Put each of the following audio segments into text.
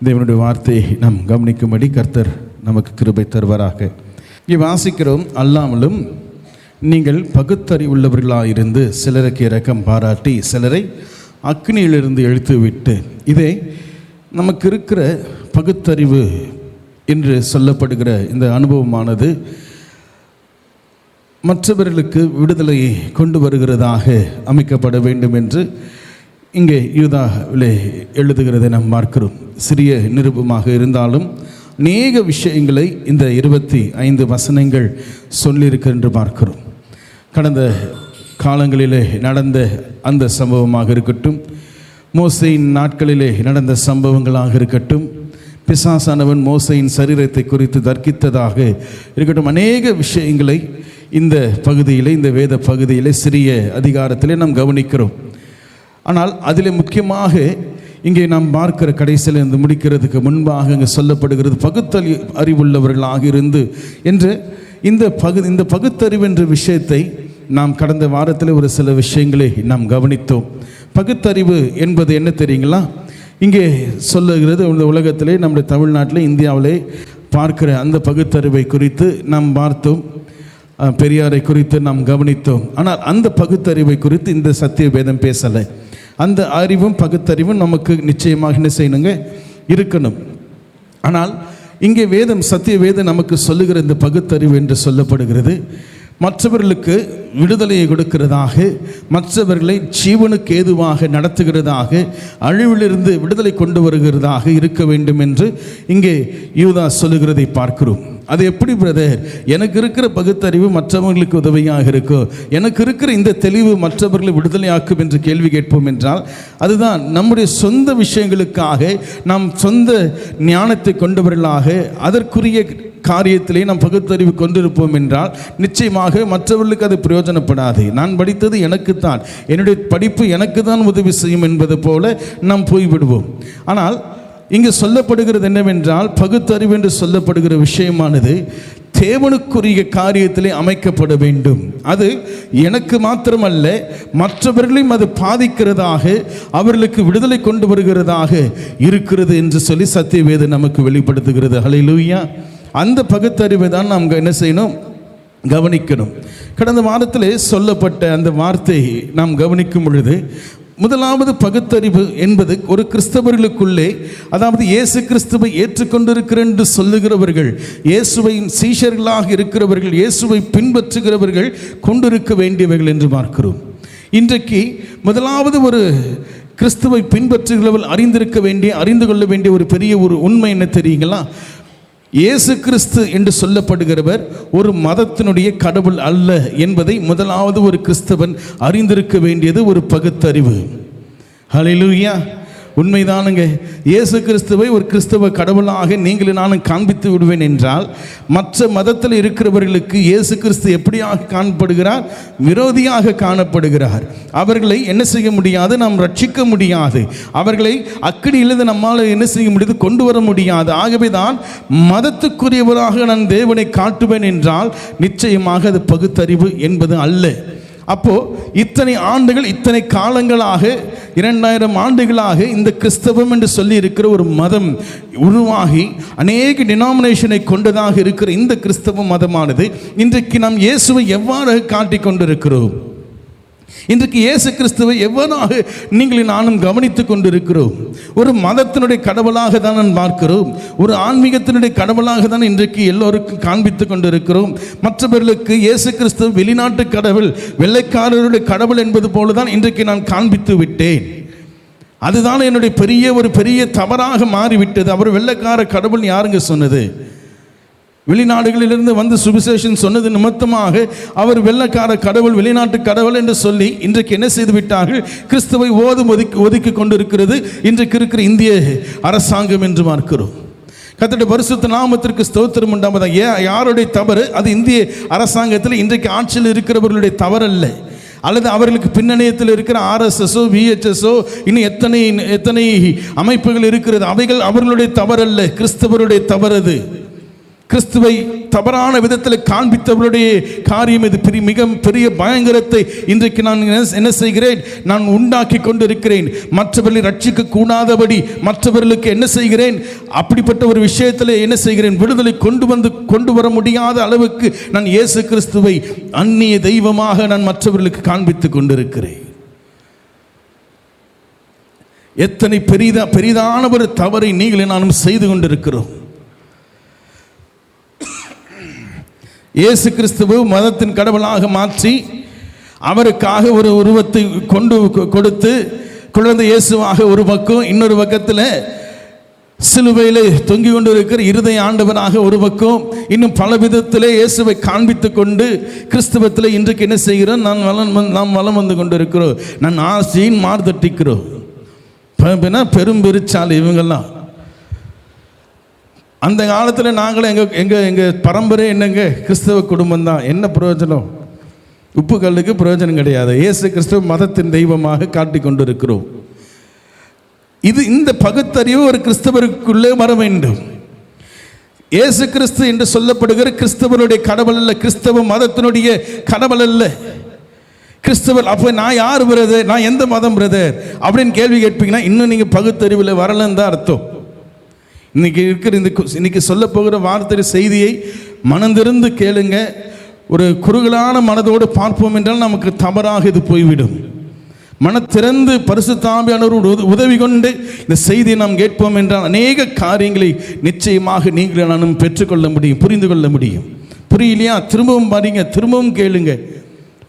தேவனுடைய வார்த்தையை நாம் கவனிக்கும்படி கர்த்தர் நமக்கு கிருபை தருவாராக. இங்கே வாசிக்கிறோம், அல்லாமலும் நீங்கள் பகுத்தறிவுள்ளவர்களாக இருந்து சிலருக்கு இரக்கம் பாராட்டி சிலரை அக்னியிலிருந்து இழுத்து விட்டு. இதை நமக்கு இருக்கிற பகுத்தறிவு என்று சொல்லப்படுகிற இந்த அனுபவமானது மற்றவர்களுக்கு விடுதலையை கொண்டு வருகிறதாக அமைக்கப்பட வேண்டும் என்று இங்கே யூதாவிலே எழுதுகிறதை நாம் பார்க்கிறோம். சிறிய நிருபமாக இருந்தாலும் அநேக விஷயங்களை இந்த 25 வசனங்கள் சொல்லியிருக்க என்று பார்க்கிறோம். கடந்த காலங்களிலே நடந்த அந்த சம்பவமாக இருக்கட்டும், மோசேயின் நாட்களிலே நடந்த சம்பவங்களாக இருக்கட்டும், பிசாசானவன் மோசேயின் சரீரத்தை குறித்து தர்க்கித்ததாக இருக்கட்டும், அநேக விஷயங்களை இந்த பகுதியிலே, இந்த வேத பகுதியிலே சிறிய அதிகாரத்திலே நாம் கவனிக்கிறோம். ஆனால் அதில் முக்கியமாக இங்கே நாம் பார்க்கிற கடைசியில் இருந்து முடிக்கிறதுக்கு முன்பாக இங்கே சொல்லப்படுகிறது பகுத்தறிவுள்ளவர்களாக இருந்து என்று இந்த பகுத்தறிவு என்ற விஷயத்தை நாம் கடந்த வாரத்தில் ஒரு சில விஷயங்களை நாம் கவனித்தோம். பகுத்தறிவு என்பது என்ன தெரியுங்களா? இங்கே சொல்லுகிறது, இந்த உலகத்திலே நம்முடைய தமிழ்நாட்டில் இந்தியாவிலே பார்க்கிற அந்த பகுத்தறிவை குறித்து நாம் பார்த்தோம். பெரியாரை குறித்து நாம் கவனித்தோம். ஆனால் அந்த பகுத்தறிவை குறித்து இந்த சத்திய வேதம் பேசலை. அந்த அறிவும் பகுத்தறிவும் நமக்கு நிச்சயமாக என்ன செய்யணுங்க, இருக்கணும். ஆனால் இங்கே வேதம், சத்திய வேதம் நமக்கு சொல்லுகிற இந்த பகுத்தறிவு என்று சொல்லப்படுகிறது மற்றவர்களுக்கு விடுதலையை கொடுக்கிறதாக, மற்றவர்களை ஜீவனுக்கு ஏதுவாக நடத்துகிறதாக, அழிவிலிருந்து விடுதலை கொண்டு வருகிறதாக இருக்க வேண்டும் என்று இங்கே யூதா சொல்லுகிறதை பார்க்கிறோம். அது எப்படி பிரதர்? எனக்கு இருக்கிற பகுத்தறிவு மற்றவர்களுக்கு உதவியாக இருக்கோ, எனக்கு இருக்கிற இந்த தெளிவு மற்றவர்களை விடுதலையாக்கும் என்று கேள்வி கேட்போம் என்றால், அதுதான் நம்முடைய சொந்த விஷயங்களுக்காக நாம் சொந்த ஞானத்தை கொண்டவர்களாக அதற்குரிய காரியத்திலே நாம் பகுத்தறிவு கொண்டிருப்போம் என்றால் நிச்சயமாக மற்றவர்களுக்கு அது பிரயோஜனப்படாது. நான் படித்தது எனக்குத்தான், என்னுடைய படிப்பு எனக்கு தான் உதவி செய்யும் என்பது போல நாம் போய்விடுவோம். ஆனால் இங்கு சொல்லப்படுகிறது என்னவென்றால், பகுத்தறிவு என்று சொல்லப்படுகிற விஷயமானது தேவனுக்குரிய காரியத்திலே அமைக்கப்பட வேண்டும். அது எனக்கு மாத்திரமல்ல, மற்றவர்களையும் அது பாதிக்கிறதாக, அவர்களுக்கு விடுதலை கொண்டு வருகிறதாக இருக்கிறது என்று சொல்லி சத்திய வேதம் நமக்கு வெளிப்படுத்துகிறது. ஹல்லேலூயா! அந்த பகுத்தறிவை தான் நாம் என்ன செய்யணும், கவனிக்கணும். கடந்த வாரத்திலே சொல்லப்பட்ட அந்த வார்த்தையை நாம் கவனிக்கும் பொழுது, முதலாவது பகுத்தறிவு என்பது ஒரு கிறிஸ்தவர்களுக்குள்ளே, அதாவது இயேசு கிறிஸ்துவை ஏற்றுக்கொண்டிருக்கிற என்று சொல்லுகிறவர்கள், இயேசுவின் சீஷர்களாக இருக்கிறவர்கள், இயேசுவை பின்பற்றுகிறவர்கள் கொண்டிருக்க வேண்டியவர்கள் என்று பார்க்கிறோம். இன்றைக்கு முதலாவது ஒரு கிறிஸ்துவை பின்பற்றுகிறவர்கள் அறிந்து கொள்ள வேண்டிய ஒரு பெரிய ஒரு உண்மை என்ன தெரியுங்களா? இயேசு கிறிஸ்து என்று சொல்லப்படுகிறவர் ஒரு மதத்தினுடைய கடவுள் அல்ல என்பதை முதலாவது ஒரு கிறிஸ்தவன் அறிந்திருக்க வேண்டியது ஒரு பகுத்தறிவு. ஹல்லேலூயா! உண்மைதானுங்க. இயேசு கிறிஸ்துவை ஒரு கிறிஸ்தவ கடவுளாக நீங்களும் நானும் காண்பித்து விடுவேன் என்றால், மற்ற மதத்தில் இருக்கிறவர்களுக்கு இயேசு கிறிஸ்து எப்படியாக காணப்படுகிறார்? விரோதியாக காணப்படுகிறார். அவர்களை என்ன செய்ய முடியாது, நாம் ரட்சிக்க முடியாது. அவர்களை அக்கினியிலிருந்து நம்மால் என்ன செய்ய முடியாது, கொண்டு வர முடியாது. ஆகவே தான் மதத்துக்குரியவராக நான் தேவனை காட்டுவேன் என்றால் நிச்சயமாக அது பகுத்தறிவு என்பது அல்ல. அப்போ இத்தனை ஆண்டுகள், இத்தனை காலங்களாக, 2000 ஆண்டுகளாக இந்த கிறிஸ்தவம் என்று சொல்லி இருக்கிற ஒரு மதம் உருவாகி அநேக டினாமினேஷனை கொண்டதாக இருக்கிற இந்த கிறிஸ்தவ மதமானது இன்றைக்கு நாம் இயேசுவை எவ்வாறு காட்டிக் கொண்டிருக்கிறோம்? இன்றைக்கு இயேசு கிறிஸ்துவை எவ்வளவாக நீங்கள் நானும் கவனித்துக் கொண்டிருக்கிறோம்? ஒரு மதத்தினுடைய கடவுளாக தான் நான் பார்க்கிறோம், ஒரு ஆன்மீகத்தினுடைய கடவுளாக தான் இன்றைக்கு எல்லோருக்கும் காண்பித்துக் கொண்டிருக்கிறோம். மற்றவர்களுக்கு இயேசு கிறிஸ்து வெளிநாட்டு கடவுள், வெள்ளைக்காரருடைய கடவுள் என்பது போலதான் இன்றைக்கு நான் காண்பித்து விட்டேன். அதுதான் என்னுடைய பெரிய தவறாக மாறிவிட்டது. அவர் வெள்ளைக்கார கடவுள் யாருங்க சொன்னது? வெளிநாடுகளிலிருந்து வந்து சுவிசேஷன் சொன்னது நிமித்தமாக அவர் வெள்ளைக்கார கடவுள், வெளிநாட்டு கடவுள் என்று சொல்லி இன்றைக்கு என்ன செய்து விட்டார்கள்? கிறிஸ்துவை ஒதுக்கி கொண்டிருக்கிறது இன்றைக்கு இருக்கிற இந்திய அரசாங்கம் என்று பார்க்கிறோம். கர்த்தருடைய பரிசுத்த நாமத்திற்கு ஸ்தோத்திரம் உண்டாவதாக. யாருடைய தவறு? அது இந்திய அரசாங்கத்தில் இன்றைக்கு ஆட்சியில் இருக்கிறவர்களுடைய தவறல்ல, அல்லது அவர்களுக்கு பின்னணியத்தில் இருக்கிற RSSஓ VHSஓ இன்னும் எத்தனை அமைப்புகள் இருக்கிறது, அவைகள் அவர்களுடைய தவறல்ல, கிறிஸ்தவருடைய தவறு. கிறிஸ்துவை தவறான விதத்தில் காண்பித்தவருடைய காரியம் இது மிக பெரிய பயங்கரத்தை இன்றைக்கு நான் என்ன செய்கிறேன், நான் உண்டாக்கி கொண்டிருக்கிறேன். மற்றவர்களை ரட்சிக்க கூடாதபடி மற்றவர்களுக்கு என்ன செய்கிறேன், அப்படிப்பட்ட ஒரு விஷயத்தில் என்ன செய்கிறேன், விடுதலை கொண்டு வர முடியாத அளவுக்கு நான் இயேசு கிறிஸ்துவை அந்நிய தெய்வமாக நான் மற்றவர்களுக்கு காண்பித்துக் கொண்டிருக்கிறேன். எத்தனை பெரிதான ஒரு தவறை நீங்களே நானும் செய்து கொண்டிருக்கிறோம். இயேசு கிறிஸ்துவை மதத்தின் கடவுளாக மாற்றி அவருக்காக ஒரு உருவத்தை கொடுத்து குழந்தை இயேசுவாக ஒரு பக்கம், இன்னொரு பக்கத்தில் சிலுவையில் தொங்கி கொண்டு இருக்கிற இருதய ஆண்டவராக ஒரு பக்கம், இன்னும் பல விதத்திலே இயேசுவை காண்பித்து கொண்டு கிறிஸ்துவத்தில் இன்றைக்கு என்ன செய்கிறோம், நாம் வலம் வந்து கொண்டு இருக்கிறோம். நான் ஆசையின் மார்தட்டிக்கிறோம். பெரும் பெருச்சாலை இவங்கெல்லாம். அந்த காலத்தில் நாங்களும் எங்கள் பரம்பரை என்னங்க, கிறிஸ்தவ குடும்பம் தான். என்ன பிரயோஜனம்? உப்பு கல்லுக்கு பிரயோஜனம் கிடையாது. இயேசு கிறிஸ்துவ மதத்தின் தெய்வமாக காட்டிக் கொண்டிருக்கிறோம். இந்த பகுத்தறிவு ஒரு கிறிஸ்தவருக்குள்ளே வர வேண்டும். இயேசு கிறிஸ்து என்று சொல்லப்படுகிற கிறிஸ்தவனுடைய கடவுள் அல்ல, கிறிஸ்தவ மதத்தினுடைய கடவுள் அல்ல. கிறிஸ்தவர் அப்போ நான் யார் பிரதர், நான் எந்த மதம் பிரதர் அப்படின்னு கேள்வி கேட்பீங்கன்னா இன்னும் நீங்கள் பகுத்தறிவில் வரலன்னு தான் அர்த்தம். இன்னைக்கு சொல்ல போகிற வார்த்தை செய்தியை மனந்திருந்து கேளுங்க. ஒரு குறுகலான மனதோடு பார்ப்போம் என்றால் நமக்கு தவறாக இது போய்விடும். மனத்திறந்து பரிசுத்த ஆவியானவரோடு உதவி கொண்டு இந்த செய்தியை நாம் கேட்போம் என்றால் அநேக காரியங்களை நிச்சயமாக நீங்கள் நானும் பெற்றுக்கொள்ள முடியும், புரிந்து கொள்ள முடியும். புரியலையா? திரும்பவும் பாருங்க, திரும்பவும் கேளுங்க.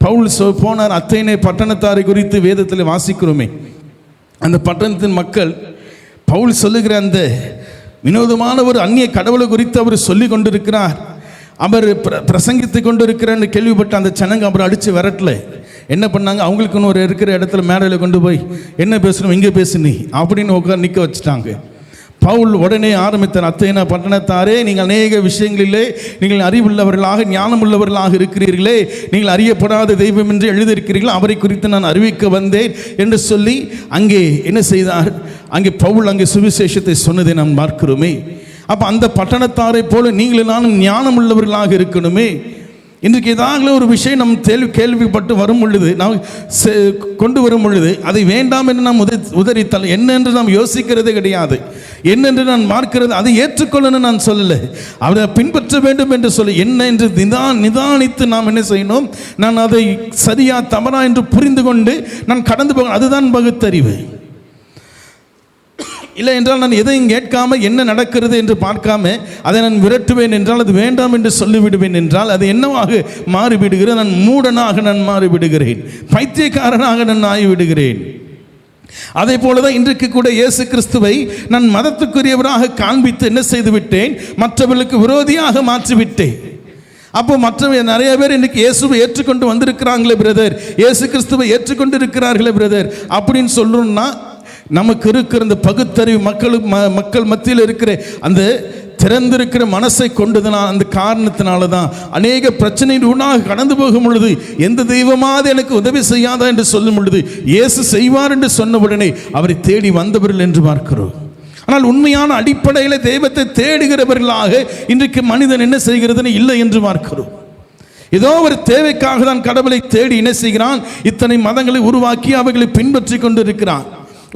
பவுல் போனார் அத்தேனே பட்டணத்தாரை குறித்து வேதத்தில் வாசிக்கிறோமே. அந்த பட்டணத்தின் மக்கள் பவுல் சொல்லுகிற அந்த வினோதமான ஒரு அந்நிய கடவுளை குறித்து அவர் சொல்லி கொண்டிருக்கிறார். அவர் பிரசங்கித்து கொண்டிருக்கிறான்னு கேள்விப்பட்ட அந்த ஜனங்க அவர் அடித்து விரட்டல. என்ன பண்ணாங்க, அவங்களுக்குன்னு ஒரு இருக்கிற இடத்துல மேடையில் கொண்டு போய் என்ன பேசணும், இங்கே பேசு நீ அப்படின்னு உட்கார் நிற்க வச்சுட்டாங்க. பவுல் உடனே ஆரம்பித்தார், அத்தேனா பட்டணத்தாரே, நீங்கள் அநேக விஷயங்களிலே நீங்கள் அறிவுள்ளவர்களாக ஞானம் உள்ளவர்களாக இருக்கிறீர்களே, நீங்கள் அறியப்படாத தெய்வம் என்று எழுதியிருக்கிறீர்கள், அவரை குறித்து நான் அறிவிக்க வந்தேன் என்று சொல்லி அங்கே என்ன செய்தார், அங்கே பவுல் அங்கே சுவிசேஷத்தை சொன்னதை நாம் பார்க்கிறோமே. அப்போ அந்த பட்டணத்தாரை போல நீங்களும் நானும் ஞானம் உள்ளவர்களாக இருக்கணுமே. இன்றைக்கு ஏதாவது ஒரு விஷயம் நம் கேள்விப்பட்டு வரும் பொழுது, நாம் கொண்டு வரும் பொழுது அதை வேண்டாம் என்று நாம் உதறித்தல் என்னென்று நாம் யோசிக்கிறதே கிடையாது. என்னென்று நான் பார்க்கிறது, அதை ஏற்றுக்கொள்ளணும் நான் சொல்லலை, அதை பின்பற்ற வேண்டும் என்று சொல்லி என்ன என்று நிதானித்து நாம் என்ன செய்யணும், நான் அதை சரியா தவறா என்று புரிந்து கொண்டு நான் கடந்து போகணும். அதுதான் பகுத்தறிவு. இல்லை என்றால் நான் எதையும் கேட்காம என்ன நடக்கிறது என்று பார்க்காம அதை நான் விரட்டுவேன் என்றால், அது வேண்டாம் என்று சொல்லிவிடுவேன் என்றால் அது என்னவாக மாறிவிடுகிறேன், நான் மூடனாக நான் மாறிவிடுகிறேன், பைத்தியக்காரனாக நான் ஆகிவிடுகிறேன். அதே போலதான் இன்றைக்கு கூட இயேசு கிறிஸ்துவை நான் மதத்துக்குரியவராக காண்பித்து என்ன செய்து விட்டேன், மற்றவர்களுக்கு விரோதியாக மாற்றிவிட்டேன். அப்போ மற்றவங்க நிறைய பேர் இன்னைக்கு இயேசுவை ஏற்றுக்கொண்டு வந்திருக்கிறாங்களே பிரதர், இயேசு கிறிஸ்துவை ஏற்றுக்கொண்டு இருக்கிறார்களே பிரதர் அப்படின்னு சொல்லணும்னா, நமக்கு இருக்கிற இந்த பகுத்தறிவு மக்கள் மத்தியில் இருக்கிற அந்த திறந்திருக்கிற மனசை கொண்டதுனால், அந்த காரணத்தினால தான் அநேக பிரச்சனைகள் உண்டாக கடந்து போகும் பொழுது எந்த தெய்வமாவது எனக்கு உதவி செய்யாதா என்று சொல்லும் பொழுது இயேசு செய்வார் என்று சொன்ன உடனே அவரை தேடி வந்தவர்கள் என்று பார்க்கிறோம். ஆனால் உண்மையான அடிப்படையில் தெய்வத்தை தேடுகிறவர்களாக இன்றைக்கு மனிதன் என்ன செய்கிறதுன்னு இல்லை என்று பார்க்கிறோம். ஏதோ ஒரு தேவைக்காக தான் கடவுளை தேடி என்ன செய்கிறான், இத்தனை மதங்களை உருவாக்கி அவைகளை பின்பற்றி கொண்டிருக்கிறான்.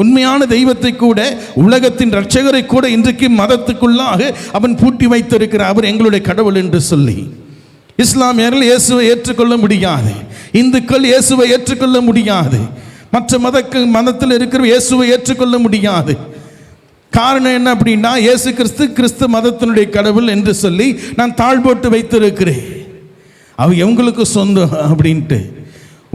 உண்மையான தெய்வத்தை கூட, உலகத்தின் இரட்சகரை கூட இன்றைக்கு மதத்துக்குள்ளாக அவன் பூட்டி வைத்திருக்கிறார். அவர் எங்களுடைய கடவுள் என்று சொல்லி இஸ்லாமியர்கள் இயேசுவை ஏற்றுக்கொள்ள முடியாது, இந்துக்கள் இயேசுவை ஏற்றுக்கொள்ள முடியாது, மற்ற மதத்தில் இருக்கிற இயேசுவை ஏற்றுக்கொள்ள முடியாது. காரணம் என்ன அப்படின்னா, இயேசு கிறிஸ்து மதத்தினுடைய கடவுள் என்று சொல்லி நான் தாழ் போட்டு வைத்திருக்கிறேன், அவர் எங்களுக்கு சொந்தம் அப்படின்ட்டு.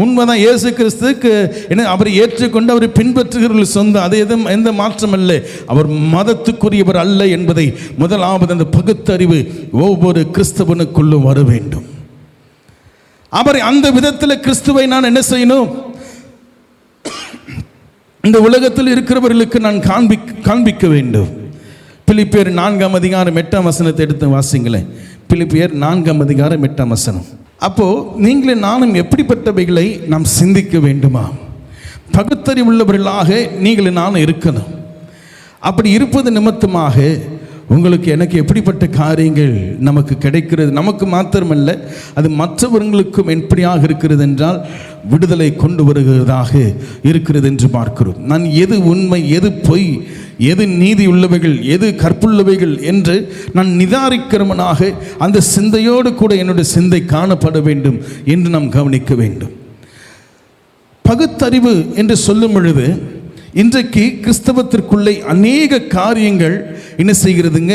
உண்மைதான், இயேசு கிறிஸ்துக்கு என்ன அவரை ஏற்றுக்கொண்டு அவரை பின்பற்றுகிறவர்கள் சொந்தம், அது எந்த மாற்றம் அல்ல. அவர் மதத்துக்குரியவர் அல்ல என்பதை முதலாவது அந்த பகுத்தறிவு ஒவ்வொரு கிறிஸ்தவனுக்குள்ளும் வர வேண்டும். அவரை அந்த விதத்தில் கிறிஸ்துவை நான் என்ன செய்யணும், இந்த உலகத்தில் இருக்கிறவர்களுக்கு நான் காண்பிக்க வேண்டும். பிலிப்பியர் 4:8 எடுத்து வாசிங்களேன். பிலிப்பியர் 4:8. அப்போ நீங்களே நானும் எப்படிப்பட்டவைகளை நாம் சிந்திக்க வேண்டுமா? பகுத்தறிவுள்ளவர்களாக நீங்களே நானும் இருக்கணும். அப்படி இருப்பது நிமித்தமாக உங்களுக்கு எனக்கு எப்படிப்பட்ட காரியங்கள் நமக்கு கிடைக்கிறது, நமக்கு மாத்திரமல்ல அது மற்றவர்களுக்கும் எப்படியாக இருக்கிறது என்றால் விடுதலை கொண்டு வருகிறதாக இருக்கிறது என்று பார்க்கிறோம். நான் எது உண்மை, எது பொய், எது நீதி உள்ளவைகள், எது கற்புள்ளவைகள் என்று நான் நிதானிக்கிறவனாக அந்த சிந்தையோடு கூட என்னுடைய சிந்தை காணப்பட வேண்டும் என்று நாம் கவனிக்க வேண்டும். பகுத்தறிவு என்று சொல்லும் பொழுது இன்றைக்கு கிறிஸ்தவத்திற்குள்ளே அநேக காரியங்கள் என்ன செய்கிறதுங்க,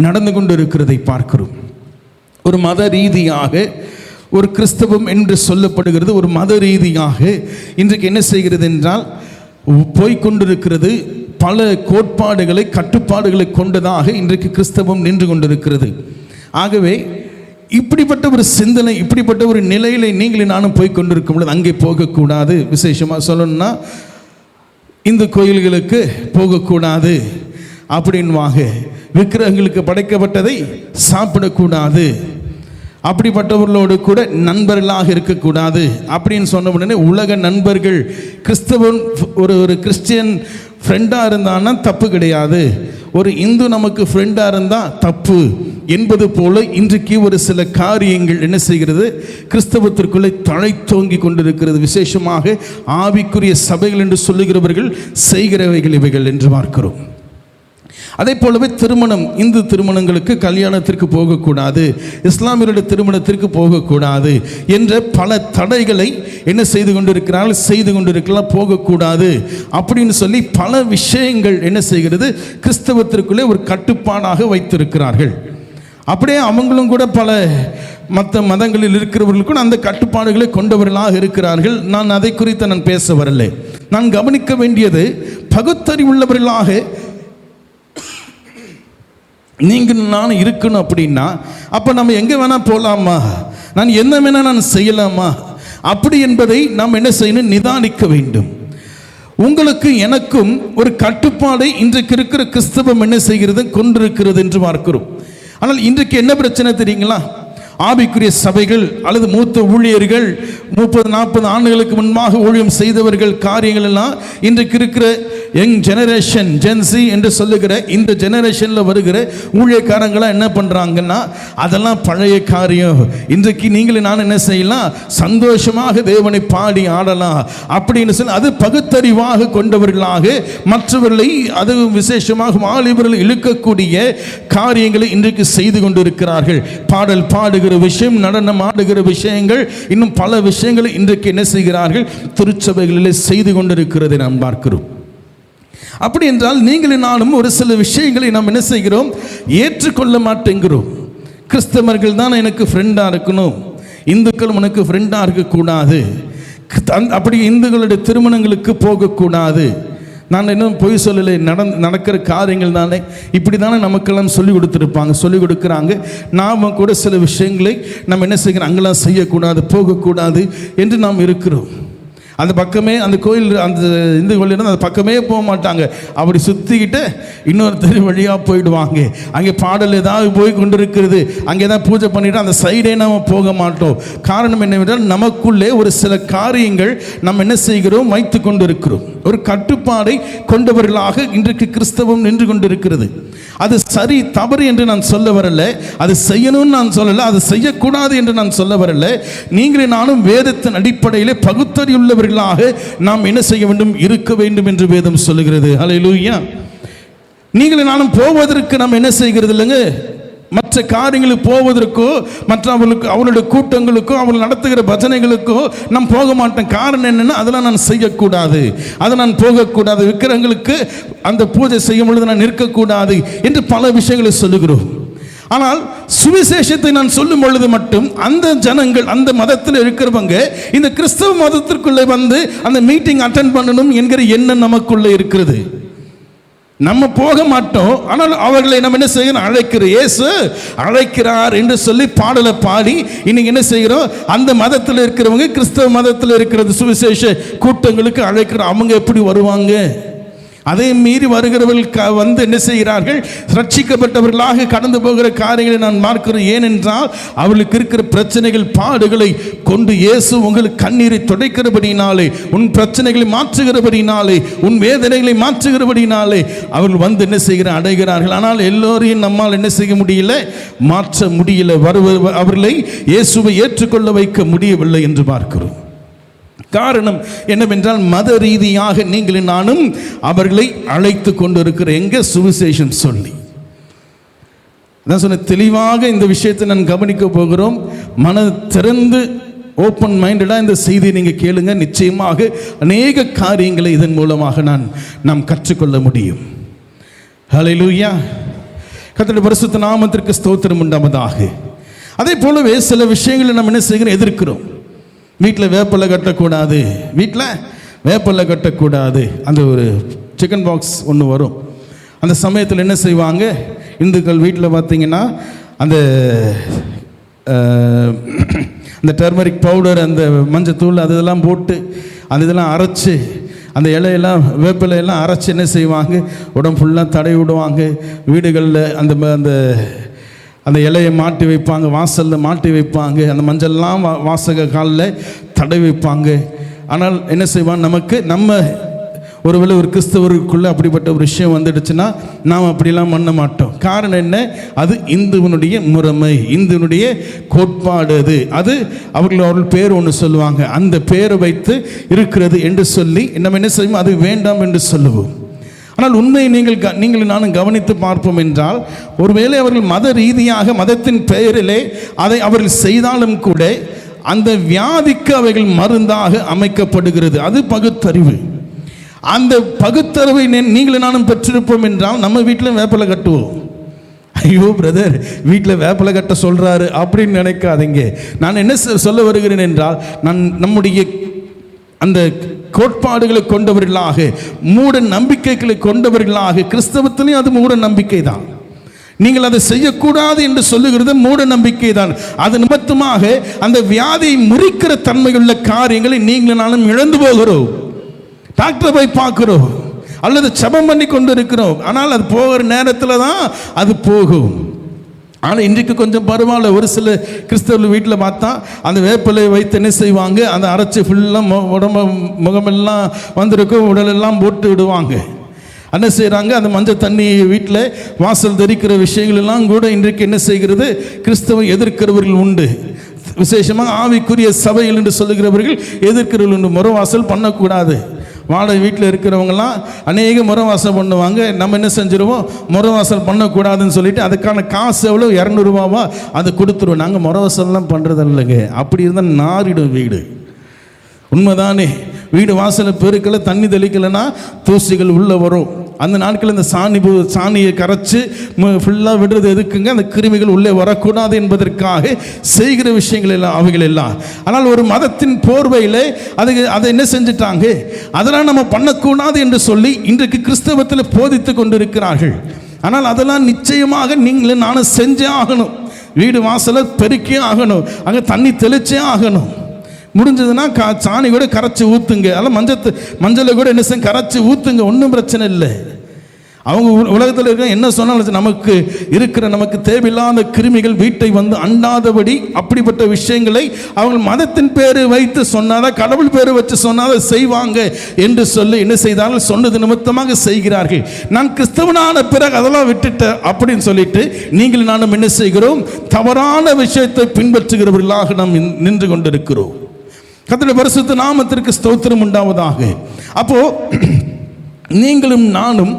நடந்து கொண்டு இருக்கிறதை பார்க்கிறோம். ஒரு மத ரீதியாக ஒரு கிறிஸ்தவம் என்று சொல்லப்படுகிறது. ஒரு மத ரீதியாக இன்றைக்கு என்ன செய்கிறது என்றால் போய்கொண்டிருக்கிறது. பல கோட்பாடுகளை, கட்டுப்பாடுகளை கொண்டதாக இன்றைக்கு கிறிஸ்தவம் நின்று கொண்டிருக்கிறது. ஆகவே இப்படிப்பட்ட ஒரு சிந்தனை, இப்படிப்பட்ட ஒரு நிலையில் நீங்களும் நானும் போய்கொண்டிருக்கும் பொழுது அங்கே போகக்கூடாது. விசேஷமாக சொல்லணும்னா இந்து கோயில்களுக்கு போகக்கூடாது அப்படின்வாங்க. விக்கிரகங்களுக்கு படைக்கப்பட்டதை சாப்பிடக்கூடாது, அப்படிப்பட்டவர்களோடு கூட நண்பர்களாக இருக்கக்கூடாது அப்படின்னு சொன்ன உடனே உலக நண்பர்கள், கிறிஸ்தவன் ஒரு கிறிஸ்டியன் ஃப்ரெண்டாக இருந்தான்னா தப்பு கிடையாது, ஒரு இந்து நமக்கு ஃப்ரெண்டாக இருந்தால் தப்பு என்பது போல இன்றைக்கு ஒரு சில காரியங்கள் என்ன செய்கிறது, கிறிஸ்தவத்திற்குள்ளே தழைத்தோங்கி கொண்டிருக்கிறது. விசேஷமாக ஆவிக்குரிய சபைகள் என்று சொல்லுகிறவர்கள் செய்கிறவைகள் இவைகள் என்று பார்க்கிறோம். அதே போலவே திருமணம், இந்து திருமணங்களுக்கு கல்யாணத்திற்கு போகக்கூடாது, இஸ்லாமியருடைய திருமணத்திற்கு போகக்கூடாது என்ற பல தடைகளை என்ன செய்து கொண்டிருக்கிறார்கள், செய்து கொண்டிருக்கலாம், போகக்கூடாது அப்படின்னு சொல்லி பல விஷயங்கள் என்ன செய்கிறது, கிறிஸ்தவத்திற்குள்ளே ஒரு கட்டுப்பாடாக வைத்திருக்கிறார்கள். அப்படியே அவங்களும் கூட பல மற்ற மதங்களில் இருக்கிறவர்கள் கூட அந்த கட்டுப்பாடுகளை கொண்டவர்களாக இருக்கிறார்கள். நான் அதை குறித்து நான் பேச வரலை. நான் கவனிக்க வேண்டியது, பகுத்தறிவுள்ளவர்களாக நீங்கள் நான் இருக்கணும் அப்படின்னா அப்போ நம்ம எங்கே வேணால் போகலாமா, நான் என்ன வேணால் நான் செய்யலாமா அப்படி என்பதை நாம் என்ன செய்யணும், நிதானிக்க வேண்டும். உங்களுக்கு எனக்கும் ஒரு கட்டுப்பாடை இன்றைக்கு இருக்கிற கிறிஸ்தவம் என்ன செய்கிறது, கொண்டிருக்கிறது என்று பார்க்கிறோம். ஆனால் இன்றைக்கு என்ன பிரச்சனை தெரியுங்களா, ஆவிக்குரிய சபைகள் அல்லது மூத்த ஊழியர்கள் 30-40 ஆண்டுகளுக்கு முன்பாக ஊழியம் செய்தவர்கள் காரியங்கள் எல்லாம் இன்றைக்கு இருக்கிற யங் ஜெனரேஷன், ஜென்சி என்று சொல்லுகிற இந்த ஜெனரேஷனில் வருகிற ஊழியக்காரங்களாம் என்ன பண்ணுறாங்கன்னா அதெல்லாம் பழைய காரியம், இன்றைக்கு நீங்களும் நான் என்ன செய்யலாம், சந்தோஷமாக தேவனை பாடி ஆடலாம் அப்படின்னு சொல்லி அது பகுத்தறிவாக கொண்டவர்களாக மற்றவர்களை, அது விசேஷமாக வாலிபர்கள் இழுக்கக்கூடிய காரியங்களை இன்றைக்கு செய்து கொண்டிருக்கிறார்கள். பாடல் பாடுகிற விஷயம், நடனம் ஆடுகிற விஷயங்கள், இன்னும் பல விஷயங்களை இன்றைக்கு என்ன செய்கிறார்கள், திருச்சபைகளிலே செய்து கொண்டிருக்கிறதை நாம் பார்க்கிறோம். அப்படி என்றால் நீங்களும் நானும் ஒரு சில விஷயங்களை நாம் என்ன செய்கிறோம், ஏற்றுக்கொள்ள மாட்டேங்கிறோம். கிறிஸ்தவர்கள் தான் எனக்கு ஃப்ரெண்டாக இருக்கணும், இந்துக்கள் உனக்கு ஃப்ரெண்டாக இருக்கக்கூடாது, அப்படி இந்துக்களுடைய திருமணங்களுக்கு போகக்கூடாது. நான் இன்னும் பொய் சொல்லலை, நடக்கிற காரியங்கள் தானே இப்படி தானே நமக்கெல்லாம் சொல்லிக் கொடுத்துருப்பாங்க, சொல்லிக் கொடுக்குறாங்க. நாம் கூட சில விஷயங்களை நம்ம என்ன செய்கிறோம், அங்கெல்லாம் செய்யக்கூடாது, போகக்கூடாது என்று நாம் இருக்கிறோம். அந்த பக்கமே, அந்த கோயில், அந்த இந்து கோயில் அந்த பக்கமே போக மாட்டாங்க, அப்படி சுற்றிக்கிட்டு இன்னொரு தெரு வழியாக போயிடுவாங்க. அங்கே பாடல் ஏதாவது போய் கொண்டிருக்கிறது, அங்கே ஏதாவது பூஜை பண்ணிவிட்டு அந்த சைடே நாம் போக மாட்டோம். காரணம் என்னவென்றால் நமக்குள்ளே ஒரு சில காரியங்கள் நம்ம என்ன செய்கிறோம், வைத்து கொண்டு இருக்கிறோம். ஒரு கட்டுப்பாடை கொண்டவர்களாக இன்றைக்கு கிறிஸ்தவம் நின்று கொண்டிருக்கிறது. அது சரி தவறு என்று நான் சொல்ல வரல, அது செய்யணும்னு நான் சொல்லலை, அது செய்யக்கூடாது என்று நான் சொல்ல வரல. நீங்களே நானும் வேதத்தின் அடிப்படையிலே பகுத்தறிவுள்ளவர்களாக நாம் என்ன செய்ய வேண்டும், இருக்க வேண்டும் என்று வேதம் சொல்லுகிறது. ஹல்லேலூயா. நீங்களே நானும் போவதற்கு நாம் என்ன செய்கிறது இல்லைங்க, மற்ற காரியங்களுக்கு போவதற்கோ, மற்ற அவர்களுடைய கூட்டங்களுக்கோ, அவர்கள் நடத்துகிற பஜனைகளுக்கோ நாம் போக மாட்டோம். காரணம் என்னென்னா அதெல்லாம் நான் செய்யக்கூடாது, அதை நான் போகக்கூடாது, விக்கிரகங்களுக்கு அந்த பூஜை செய்யும் பொழுது நான் இருக்கக்கூடாது என்று பல விஷயங்களை சொல்லுகிறோம். ஆனால் சுவிசேஷத்தை நான் சொல்லும் பொழுது மட்டும் அந்த ஜனங்கள், அந்த மதத்தில் இருக்கிறவங்க இந்த கிறிஸ்தவ மதத்திற்குள்ளே வந்து அந்த மீட்டிங் அட்டென்ட் பண்ணணும் என்கிற எண்ணம் நமக்குள்ளே இருக்கிறது. நம்ம போக மாட்டோம், ஆனால் அவர்களை நம்ம என்ன செய்யணும், அழைக்கிறோம். இயேசு அழைக்கிறார் என்று சொல்லி பாடலை பாடி இன்னைக்கு என்ன செய்கிறோம், அந்த மதத்தில் இருக்கிறவங்க, கிறிஸ்தவ மதத்தில் இருக்கிறது சுவிசேஷ கூட்டங்களுக்கு அழைக்கிறோம். அவங்க எப்படி வருவாங்க, அதை மீறி வருகிறவர்கள் வந்து என்ன செய்கிறார்கள்? ரட்சிக்கப்பட்டவர்களாக கடந்து போகிற காரியங்களை நான் பார்க்கிறேன். ஏனென்றால் அவர்களுக்கு இருக்கிற பிரச்சனைகள், பாடுகளை கொண்டு இயேசு உங்களுக்கு கண்ணீரை துடைக்கிறபடினாலே, உன் பிரச்சனைகளை மாற்றுகிறபடினாலே, உன் வேதனைகளை மாற்றுகிறபடினாலே அவர்கள் வந்து என்ன செய்கிற அடைகிறார்கள். ஆனால் எல்லோரையும் நம்மால் என்ன செய்ய முடியல, மாற்ற முடியல. அவர்களை இயேசுவை ஏற்றுக்கொள்ள வைக்க முடியவில்லை என்று பார்க்கிறோம். காரணம் என்னவென்றால், மத ரீதியாக நீங்களும் நானும் அவர்களை அழைத்து கொண்டிருக்கிற எங்க சுவிசேஷம் சொல்லி அதான் சொன்ன. தெளிவாக இந்த விஷயத்தை நான் கவனிக்க போகிறோம். மன திறந்து ஓப்பன் மைண்டடாக இந்த செய்தியை நீங்கள் கேளுங்க. நிச்சயமாக அநேக காரியங்களை இதன் மூலமாக நாம் கற்றுக்கொள்ள முடியும். ஹல்லேலூயா. கர்த்தருடைய பரிசுத்த நாமத்திற்கு ஸ்தோத்திரம் உண்டாவதாக. அதே போலவே சில விஷயங்களை நம்ம என்ன செய்கிறோம்? எதிர்க்கிறோம். வீட்டில் வேப்பலை கட்டக்கூடாது, வீட்டில் வேப்பலை கட்டக்கூடாது. அந்த ஒரு சிக்கன் பாக்ஸ் ஒன்று வரும். அந்த சமயத்தில் என்ன செய்வாங்க? இந்துக்கள் வீட்டில் பார்த்தீங்கன்னா அந்த டர்மரிக் பவுடர், அந்த மஞ்சத்தூள் அதெல்லாம் போட்டு அந்த இதெல்லாம் அரைச்சி, அந்த இலையெல்லாம் வேப்பிலையெல்லாம் அரைச்சி என்ன செய்வாங்க? உடம்பு ஃபுல்லாக தடவி விடுவாங்க. வீடுகளில் அந்த அந்த இலையை மாட்டி வைப்பாங்க, வாசலில் மாட்டி வைப்பாங்க. அந்த மஞ்சள்லாம் வாசக காலில் தடவி வைப்பாங்க. ஆனால் என்ன செய்வான்? நம்ம ஒருவேளை ஒரு கிறிஸ்தவருக்குள்ளே அப்படிப்பட்ட ஒரு விஷயம் வந்துடுச்சுன்னா நாம் அப்படிலாம் பண்ண மாட்டோம். காரணம் என்ன? அது இந்துவனுடைய முறைமை, இந்துவனுடைய கோட்பாடு. அது அவர்கள் பேர் ஒன்று சொல்லுவாங்க. அந்த பேரை வைத்து இருக்கிறது என்று சொல்லி நம்ம என்ன செய்வோம்? அது வேண்டாம் என்று சொல்லுவோம். ஆனால் உண்மையை நீங்கள் நானும் கவனித்து பார்ப்போம் என்றால், ஒருவேளை அவர்கள் மத ரீதியாக மதத்தின் பெயரிலே அதை அவர்கள் செய்தாலும் கூட அந்த வியாதிக்கு அவைகள் மருந்தாக அமைக்கப்படுகிறது. அது பகுத்தறிவு. அந்த பகுத்தறிவை நீங்களும் நானும் பெற்றிருப்போம் என்றால் நம்ம வீட்டில் வேப்பலை கட்டுவோம். ஐயோ பிரதர், வீட்டில் வேப்பலை கட்ட சொல்கிறாரு அப்படின்னு நினைக்காதீங்க. நான் என்ன சொல்ல வருகிறேன் என்றால், நம்முடைய அந்த கோட்பாடுகளை கொண்டவர்களாக, மூட நம்பிக்கைகளை கொண்டவர்களாக, கிறிஸ்தவத்திலையும் அது மூட நம்பிக்கை தான். நீங்கள் அதை செய்யக்கூடாது என்று சொல்லுகிறது மூட நம்பிக்கை தான். அது நிமித்தமாக அந்த வியாதியை முறிக்கிற தன்மையுள்ள காரியங்களை நீங்களும் நானும் இழந்து போகிறோம். டாக்டரை போய் பார்க்கிறோம் அல்லது ஜெபம் பண்ணி கொண்டு இருக்கிறோம். ஆனால் அது போகிற நேரத்தில் தான் அது போகும். ஆனால் இன்றைக்கு கொஞ்சம் பரவாயில்ல. ஒரு சில கிறிஸ்தவர்கள் வீட்டில் பார்த்தா அந்த வேப்பிலை வைத்து என்ன செய்வாங்க? அந்த அரைச்சி ஃபுல்லாக உடம்பு முகமெல்லாம் வந்திருக்கும், உடலெல்லாம் போட்டு விடுவாங்க. என்ன செய்கிறாங்க? அந்த மஞ்சள் தண்ணி வீட்டில் வாசல் தரிக்கிற விஷயங்கள் எல்லாம் கூட இன்றைக்கு என்ன செய்கிறது? கிறிஸ்தவ எதிர்க்கிறவர்கள் உண்டு. விசேஷமாக ஆவிக்குரிய சபைகள் என்று சொல்லுகிறவர்கள் எதிர்க்கிறவர்கள் உண்டு. முறவாசல் பண்ணக்கூடாது. வாடகை வீட்டில் இருக்கிறவங்கலாம் அநேக முறவாசல் பண்ணுவாங்க. நம்ம என்ன செஞ்சிருவோம்? முறவாசல் பண்ணக்கூடாதுன்னு சொல்லிட்டு அதுக்கான காசு எவ்வளோ? 200 ரூபாவா? அதை கொடுத்துருவோம். நாங்கள் முறவாசல்லாம் பண்ணுறது இல்லைங்க. அப்படி இருந்தால் நாரிடும் வீடு. உண்மைதானே? வீடு வாசலை பெருக்கலை, தண்ணி தெளிக்கலைன்னா தூசிகள் உள்ளே வரும். அந்த நாட்களில் இந்த சாணியை கரைச்சி ஃபுல்லாக விடுறது எதுக்குங்க? அந்த கிருமிகள் உள்ளே வரக்கூடாது என்பதற்காக செய்கிற விஷயங்கள் எல்லாம் அவைகள் எல்லாம். ஆனால் ஒரு மதத்தின் போர்வையில் அதை என்ன செஞ்சிட்டாங்க? அதெல்லாம் நம்ம பண்ணக்கூடாது என்று சொல்லி இன்றைக்கு கிறிஸ்தவத்தில் போதித்து கொண்டிருக்கிறார்கள். ஆனால் அதெல்லாம் நிச்சயமாக நீங்களும் நானும் செஞ்சே ஆகணும். வீடு வாசலை பெருக்கே ஆகணும், அங்கே தண்ணி தெளிச்சே ஆகணும். முடிஞ்சதுன்னா சாணி கூட கரைச்சி ஊற்றுங்க, அதெல்லாம் மஞ்சளை கூட என்ன செய்ய கரைச்சி ஊற்றுங்க, ஒன்றும் பிரச்சனை இல்லை. அவங்க உலகத்தில் இருக்க என்ன சொன்னாலும் நமக்கு தேவையில்லாத கிருமிகள் வீட்டை வந்து அண்டாதபடி அப்படிப்பட்ட விஷயங்களை அவங்க மதத்தின் பேரை வைத்து சொன்னாதான், கடவுள் பேரை வச்சு சொன்னாதான் செய்வாங்க என்று சொல்லி என்ன செய்தார்கள்? சொன்னது நிமித்தமாக செய்கிறார்கள். நான் கிறிஸ்தவனான பிறகு அதெல்லாம் விட்டுட்டேன் அப்படின்னு சொல்லிட்டு நீங்கள் நானும் என்ன செய்கிறோம்? தவறான விஷயத்தை பின்பற்றுகிறவர்களாக நாம் நின்று கொண்டிருக்கிறோம். கர்த்தருடைய பரிசுத்த நாமத்திற்கு ஸ்தோத்திரம் உண்டாவதாக. அப்போ நீங்களும் நானும்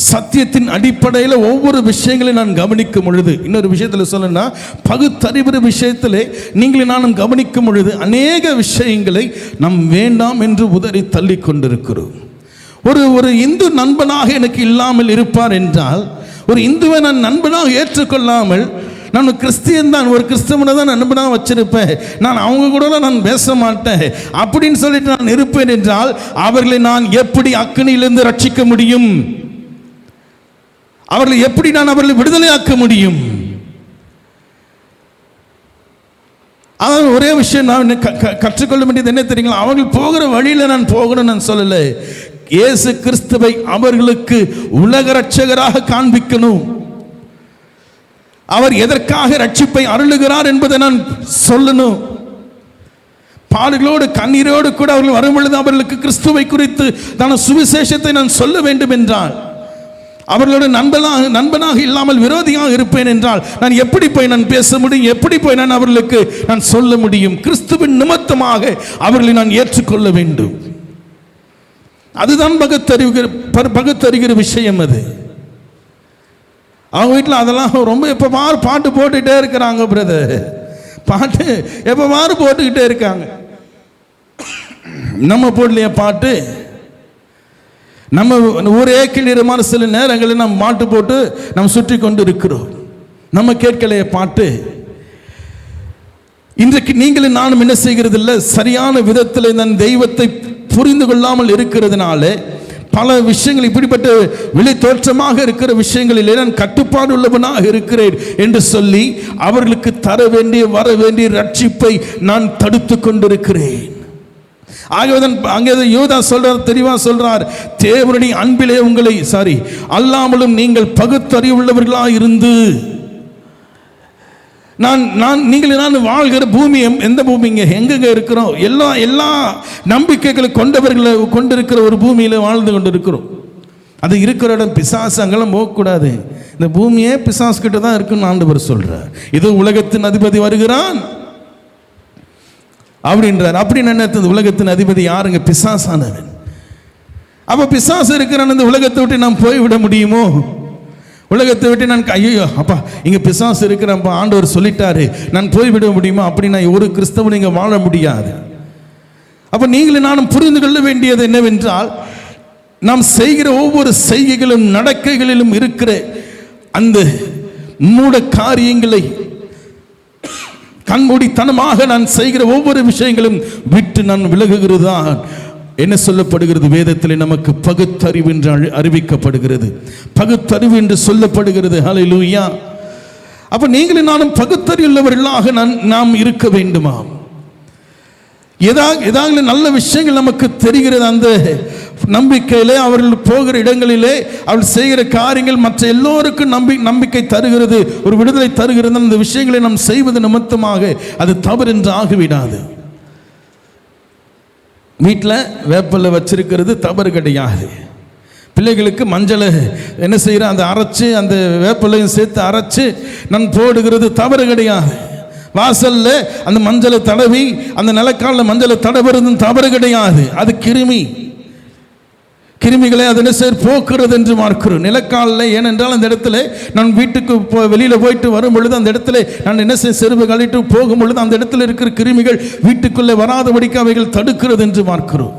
சத்தியத்தின் அடிப்படையில் ஒவ்வொரு விஷயங்களையும் நான் கவனிக்கும் பொழுது, இன்னொரு விஷயத்தில் சொல்லணும்னா பகுத்தறிவு விஷயத்தில் நீங்களும் நானும் கவனிக்கும் பொழுது அநேக விஷயங்களை நாம் வேண்டாம் என்று உதறி தள்ளி கொண்டிருக்கிறோம். ஒரு இந்து நண்பனாக எனக்கு இல்லாமல் இருப்பார் என்றால், ஒரு இந்துவை நான் நண்பனாக ஏற்றுக்கொள்ளாமல், நான் கிறிஸ்டியன் தான், ஒரு கிறிஸ்தவனை தான் நண்பனாக வச்சிருப்பேன், நான் அவங்க கூட நான் பேச மாட்டேன் அப்படின்னு சொல்லிட்டு நான் இருப்பேன் என்றால், அவர்களை நான் எப்படி அக்கினியிலிருந்து ரட்சிக்க முடியும்? அவர்களை எப்படி நான் அவர்களை விடுதலையாக்க முடியும்? அதாவது ஒரே விஷயம் நான் கற்றுக்கொள்ள வேண்டியது என்ன தெரியுங்களா? அவர்கள் போகிற வழியில் நான் போகணும் நான் சொல்லலை. இயேசு கிறிஸ்துவை அவர்களுக்கு உலக இரட்சகராக காண்பிக்கணும். அவர் எதற்காக ரட்சிப்பை அருளுகிறார் என்பதை நான் சொல்லணும். பாடுகளோடு கண்ணீரோடு கூட அவர்கள் வரும்பொழுது அவர்களுக்கு கிறிஸ்துவை குறித்து தான சுவிசேஷத்தை நான் சொல்ல வேண்டும் என்றால், அவர்களோட நண்பனாக இல்லாமல் விரோதியாக இருப்பேன் என்றால் நான் எப்படி போய் நான் பேச முடியும்? எப்படி போய் நான் அவர்களுக்கு நான் சொல்ல முடியும்? கிறிஸ்துவின் நிமித்தமாக அவர்களை நான் ஏற்றுக்கொள்ள வேண்டும். அதுதான் பகுத்தறிகிற விஷயம். அது அவங்க வீட்டில் அதெல்லாம் ரொம்ப எப்போ பாட்டு போட்டுக்கிட்டே இருக்கிறாங்க பிரதர். பாட்டு எப்போ போட்டுக்கிட்டே இருக்காங்க. நம்ம போடலையே பாட்டு? நம்ம ஒரே கிளிரமான சில நேரங்களில் நம்ம மாட்டு போட்டு நம்ம சுற்றி கொண்டு இருக்கிறோம். நம்ம கேட்கலையே பாட்டு? இன்றைக்கு நீங்களும் நானும் என்ன செய்கிறது இல்லை, சரியான விதத்தில் நான் தெய்வத்தை புரிந்து கொள்ளாமல் இருக்கிறதுனால பல விஷயங்கள் இப்படிப்பட்ட வெளி தோற்றமாக இருக்கிற விஷயங்களிலே நான் கட்டுப்பாடு உள்ளவனாக இருக்கிறேன் என்று சொல்லி அவர்களுக்கு தர வேண்டிய வர வேண்டிய ரட்சிப்பை நான் தடுத்து கொண்டிருக்கிறேன். அங்கே யூதா சொல்றார், தெளிவா சொல்றார், தேவனுடைய அன்பிலே உங்களை அல்லாமலும் நீங்கள் பகுத்தறிவுள்ளவர்களாக இருந்து நான் வாழ்கிற பூமி எந்த பூமிங்க? எங்கெங்க இருக்கிறோம்? எல்லா நம்பிக்கைகளை கொண்டிருக்கிற ஒரு பூமியில வாழ்ந்து கொண்டிருக்கிறோம். அது இருக்கிற இடம் பிசாசு, அங்கெல்லாம் போகக்கூடாது. இந்த பூமியே பிசாசு கிட்ட தான் இருக்குன்னு ஆண்டவர் சொல்றார். இது உலகத்தின் அதிபதி வருகிறான் அப்படின்றார். அப்படின்னு என்ன? உலகத்தின் அதிபதி யாருங்க? பிசாசானவன். அப்ப பிசாசு இருக்கிறான். இந்த உலகத்தை விட்டு நாம் போய்விட முடியுமோ? உலகத்தை விட்டு நான் ஐயோ அப்பா இங்க பிசாசு இருக்கிறப்ப ஆண்டவர் சொல்லிட்டாரு, நான் போய்விட முடியுமா? அப்படின்னா ஒரு கிறிஸ்தவன் இங்க வாழ முடியாது. அப்ப நீங்களும் நானும் புரிந்து கொள்ள வேண்டியது என்னவென்றால், நாம் செய்கிற ஒவ்வொரு செய்கைகளும் நடக்கைகளிலும் இருக்கிற அந்த மூட காரியங்களை கண்மூடித்தனமாக நான் செய்கிற ஒவ்வொரு விஷயங்களும் விட்டு நான் விலகுகிறதுதான் என்ன சொல்லப்படுகிறது? வேதத்தில் நமக்கு பகுத்தறிவு என்று அறிவிக்கப்படுகிறது, பகுத்தறிவு என்று சொல்லப்படுகிறது. ஹல்லேலூயா. அப்ப நீங்களும் நானும் பகுத்தறிவுள்ளவர்களாக நாம் இருக்க வேண்டுமா? ஏதாவது நல்ல விஷயங்கள் நமக்கு தெரிகிறது. அந்த நம்பிக்கையிலே அவர்கள் போகிற இடங்களிலே அவர்கள் செய்கிற காரியங்கள் மற்ற எல்லோருக்கும் நம்பிக்கை தருகிறது, ஒரு விடுதலை தருகிறது. அந்த விஷயங்களை நாம் செய்வது நிமித்தமாக அது தவறு என்று ஆகிவிடாது. வீட்டில் வேப்பலை வச்சிருக்கிறது தவறு கிடையாது. பிள்ளைகளுக்கு மஞ்சளை என்ன செய்கிற அந்த அரைச்சி அந்த வேப்பலையும் சேர்த்து அரைச்சி நான் போடுகிறது தவறு கிடையாது. வாசல்ல அந்த மஞ்சளை தடவி அந்த நிலக்காலில் மஞ்சளை தடவுறதும் தவறு கிடையாது. அது கிருமிகளை அது என்ன செய்ய போக்குறது என்று பார்க்கிறோம் நிலக்காலில். ஏனென்றால் அந்த இடத்துல நான் வீட்டுக்கு வெளியில் போயிட்டு வரும் பொழுது அந்த இடத்துல நான் என்ன செய்ய செருப்பு கழிட்டு போகும் பொழுது அந்த இடத்துல இருக்கிற கிருமிகள் வீட்டுக்குள்ளே வராதபடிக்கு அவைகள் தடுக்கிறது என்று பார்க்கிறோம்.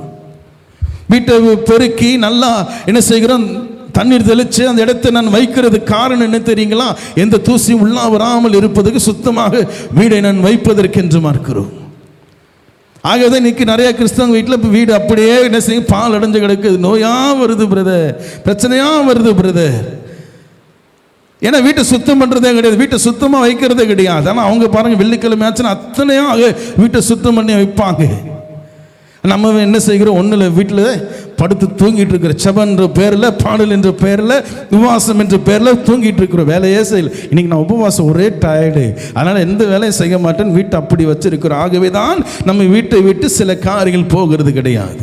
வீட்டை பெருக்கி நல்லா என்ன செய்கிறோம், தண்ணீர் தெளித்து அந்த இடத்தை நான் வைக்கிறது காரணம் என்ன தெரியுங்களா? எந்த தூசியும் உள்ளா வராமல் இருப்பதற்கு, சுத்தமாக வீடை நான் வைப்பதற்கு என்று பார்க்கிறோம். ஆகவே இன்னைக்கு நிறைய கிறிஸ்தவங்க வீட்டில் இப்போ வீடு அப்படியே என்ன செய்யும், பால் அடைஞ்சு கிடக்குது. நோயாக வருது பிரதர், பிரச்சனையாக வருது பிரதர். ஏன்னா வீட்டை சுத்தம் பண்ணுறதே கிடையாது, வீட்டை சுத்தமாக வைக்கிறதே கிடையாது. ஆனால் அவங்க பாருங்கள் வெள்ளிக்கிழமை ஆச்சுன்னா அத்தனையாக வீட்டை சுத்தம் பண்ணி வைப்பாங்க. நம்ம என்ன செய்கிறோம், ஒன்றில் வீட்டில் படுத்து தூங்கிட்டு இருக்கிற செபம் என்ற பேரில், பாடல் என்ற பேரில், உபவாசம் என்ற பேரில் தூங்கிட்டு இருக்கிறோம். வேலையே செய்யல. இன்னைக்கு நான் உபவாசம் ஒரே டயர்டு, அதனால் எந்த வேலையும் செய்ய மாட்டேன்னு வீட்டை அப்படி வச்சிருக்கிறோம். ஆகவே தான் நம்ம வீட்டை விட்டு சில காரியங்கள் போகிறது கிடையாது.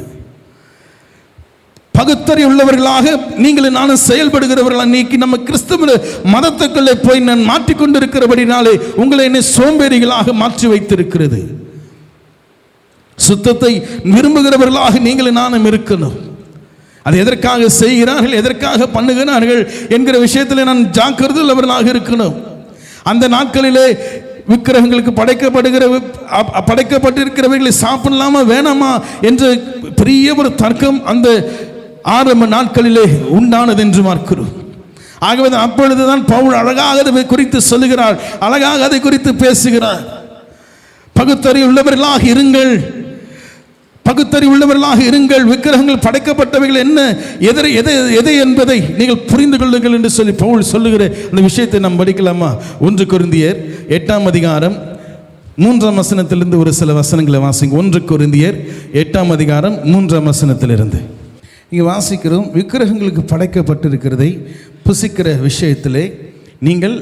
பகுத்தறி உள்ளவர்களாக நீங்களும் நானும் செயல்படுகிறவர்களாக நீக்கி நம்ம கிறிஸ்தவ மதத்துக்குள்ளே போய் நான் மாற்றிக்கொண்டிருக்கிறபடினாலே உங்களை என்னை சோம்பேறிகளாக மாற்றி வைத்திருக்கிறது. சுத்தத்தை விரும்புகிறவர்களாக நீங்களும் நானும் இருக்கணும். அது எதற்காக செய்கிறார்கள், எதற்காக பண்ணுகிறார்கள் என்கிற விஷயத்தில் நான் ஜாக்கிரதை உள்ளவர்களாக இருக்கணும். அந்த நாட்களிலே விக்கிரகங்களுக்கு படைக்கப்பட்டிருக்கிறவர்களை சாப்பிடலாமா வேணாமா என்ற பெரிய ஒரு தர்க்கம் அந்த ஆரம்ப நாட்களிலே உண்டானது என்று பார்க்கிறோம். ஆகவே அப்பொழுதுதான் பவுல் அழகாக அதை குறித்து சொல்லுகிறார், அழகாக அதை குறித்து பேசுகிறார். பகுத்தறிவு உள்ளவர்களாக இருங்கள், பகுத்தறிவு உள்ளவர்களாக இருங்கள். விக்கிரகங்கள் படைக்கப்பட்டவைகள் என்ன, எதை என்பதை நீங்கள் புரிந்து கொள்ளுங்கள் என்று சொல்லி பவுல் சொல்லுகிற அந்த விஷயத்தை நாம் படிக்கலாமா? 1 கொரிந்தியர் 8ஆம் அதிகாரம் 3ஆம் வசனத்திலிருந்து ஒரு சில வசனங்களை வாசிங்க. 1 கொரிந்தியர் 8ஆம் அதிகாரம் 3ஆம் வசனத்திலிருந்து. இங்கே வாசிக்கிறோம், விக்கிரகங்களுக்கு படைக்கப்பட்டிருக்கிறதை புசிக்கிற விஷயத்திலே நீங்கள்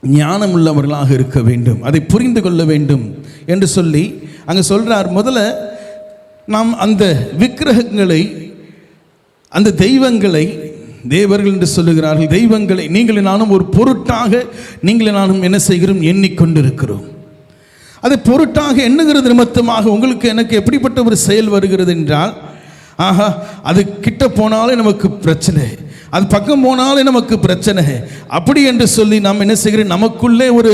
ஞானம் உள்ளவர்களாக இருக்க வேண்டும், அதை புரிந்து கொள்ள வேண்டும் என்று சொல்லி அங்கே சொல்கிறார். முதல்ல நாம் அந்த விக்கிரகங்களை, அந்த தெய்வங்களை, தேவர்கள் என்று சொல்லுகிறார்கள், தெய்வங்களை நீங்கள் நானும் ஒரு பொருட்டாக நீங்கள் நானும் என்ன செய்கிறோம், எண்ணிக்கொண்டிருக்கிறோம். அதை பொருட்டாக எண்ணுகிறது நிமித்தமாக உங்களுக்கு எனக்கு எப்படிப்பட்ட ஒரு செயல் வருகிறது என்றால், ஆஹா அது கிட்ட போனாலே நமக்கு பிரச்சனை, அது பக்கம் போனாலே நமக்கு பிரச்சனை, அப்படி என்று சொல்லி நாம் என்ன செய்கிறோம், நமக்குள்ளே ஒரு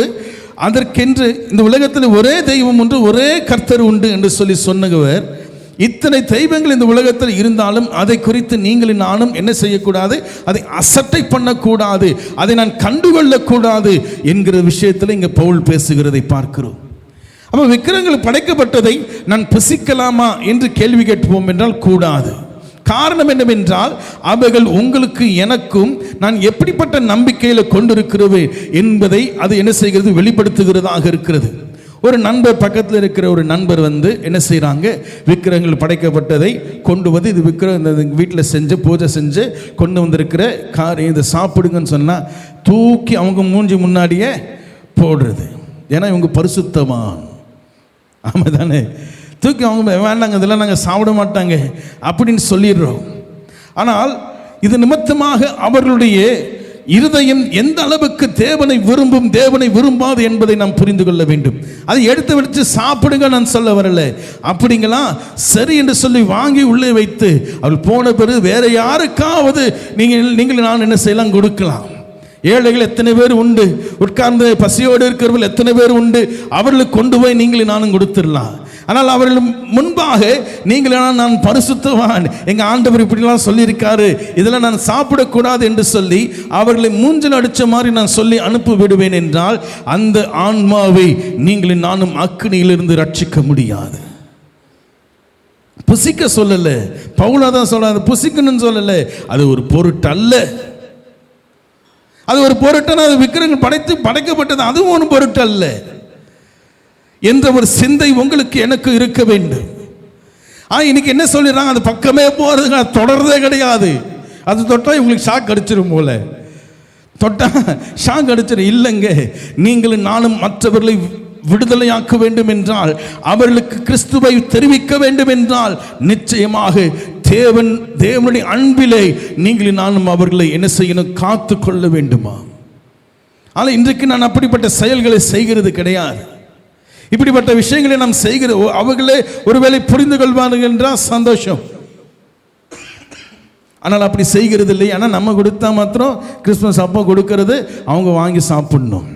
அதற்கென்று இந்த உலகத்தில் ஒரே தெய்வம் உண்டு, ஒரே கர்த்தர் உண்டு என்று சொல்லி சொன்னவர், இத்தனை தெய்வங்கள் இந்த உலகத்தில் இருந்தாலும் அதை குறித்து நீங்கள் நானும் என்ன செய்யக்கூடாது, அதை அசட்டை பண்ணக்கூடாது, அதை நான் கண்டுகொள்ளக்கூடாது என்கிற விஷயத்தில் இங்கே பவுல் பேசுகிறதை பார்க்கிறோம். அப்போ விக்கிரகங்கள் படைக்கப்பட்டதை நான் புசிக்கலாமா என்று கேள்வி கேட்போம் என்றால் கூடாது. காரணம் என்னவென்றால், அவைகள் உங்களுக்கு எனக்கும் நான் எப்படிப்பட்ட நம்பிக்கையில் கொண்டிருக்கிறோம் என்பதை அது என்ன செய்கிறது, வெளிப்படுத்துகிறதாக இருக்கிறது. ஒரு நண்பர், பக்கத்தில் இருக்கிற ஒரு நண்பர் என்ன செய்கிறாங்க, விக்கிரகங்கள் படைக்கப்பட்டதை கொண்டு வந்து இது விக்கிரகம் வீட்டில் செஞ்சு பூஜை செஞ்சு கொண்டு வந்திருக்கிற காரியம் இதை சாப்பிடுங்கன்னு சொன்னால் தூக்கி அவங்க மூஞ்சி முன்னாடியே போடுறது. ஏன்னா இவங்க பரிசுத்தவான், ஆமாம் தானே, தூக்கி அவங்க வேண்டாங்க இதெல்லாம் நாங்கள் சாப்பிட மாட்டாங்க அப்படின்னு சொல்லிடுறோம். ஆனால் இது நிமித்தமாக அவர்களுடைய இருதயம் எந்த அளவுக்கு தேவனை விரும்பும், தேவனை விரும்பாது என்பதை நாம் புரிந்து கொள்ள வேண்டும். அதை எடுத்து வச்சு சாப்பிடுங்க நான் சொல்ல வரல. அப்படிங்களா, சரி என்று சொல்லி வாங்கி உள்ளே வைத்து அவள் போன பிறகு வேற யாருக்காவது நீங்கள் நான் என்ன செய்யலாம், கொடுக்கலாம். ஏழைகள் எத்தனை பேர் உண்டு, உட்கார்ந்து பசியோடு இருக்கிறவர்கள் எத்தனை பேர் உண்டு, அவர்களுக்கு கொண்டு போய் நீங்கள் நானும் கொடுத்துடலாம். ஆனால் அவர்கள் முன்பாக நீங்கள் நான் பரிசுத்தவான், எங்கள் ஆண்டவர் இப்படிலாம் சொல்லியிருக்காரு, இதெல்லாம் நான் சாப்பிடக்கூடாது என்று சொல்லி அவர்களை மூஞ்சில் அடித்த மாதிரி நான் சொல்லி அனுப்பி விடுவேன் என்றால் அந்த ஆன்மாவை நீங்கள் நானும் அக்கினியிலிருந்து ரட்சிக்க முடியாது. புசிக்க சொல்லல, பவுலாதான் சொல்லாது புசிக்கணும்னு சொல்லல, அது ஒரு பொருட்டல்ல, அது ஒரு பொருட்டான அது விக்கிரகங்கள் படைக்கப்பட்டது, அதுவும் ஒரு பொருட்டு அல்ல என்ற ஒரு சிந்தை உங்களுக்கு எனக்கு இருக்க வேண்டும். இன்னைக்கு என்ன சொல்லிடுறாங்க, அது பக்கமே போறது தொடர்றதே கிடையாது, அது தொட்டா இவங்களுக்கு ஷாக் அடிச்சிடும் போல, தொட்டா ஷாக் அடிச்சிடும். இல்லைங்க, நீங்களும் நானும் மற்றவர்களை விடுதலையாக்க வேண்டும் என்றால், அவர்களுக்கு கிறிஸ்துவை தெரிவிக்க வேண்டும் என்றால் நிச்சயமாக தேவனுடைய அன்பிலே நீங்கள் நானும் அவர்களை என்ன செய்யணும், காத்து கொள்ள வேண்டுமா? ஆனால் இன்றைக்கு நான் அப்படிப்பட்ட செயல்களை செய்கிறது கிடையாது. இப்படிப்பட்ட விஷயங்களை நாம் செய்கிற அவர்களே ஒருவேளை புரிந்து கொள்வார்கள் என்றால் சந்தோஷம். ஆனால் அப்படி செய்கிறது இல்லை. ஆனால் நம்ம கொடுத்தா மாத்திரம் கிறிஸ்துமஸ் அப்போ கொடுக்கறது அவங்க வாங்கி சாப்பிடணும்,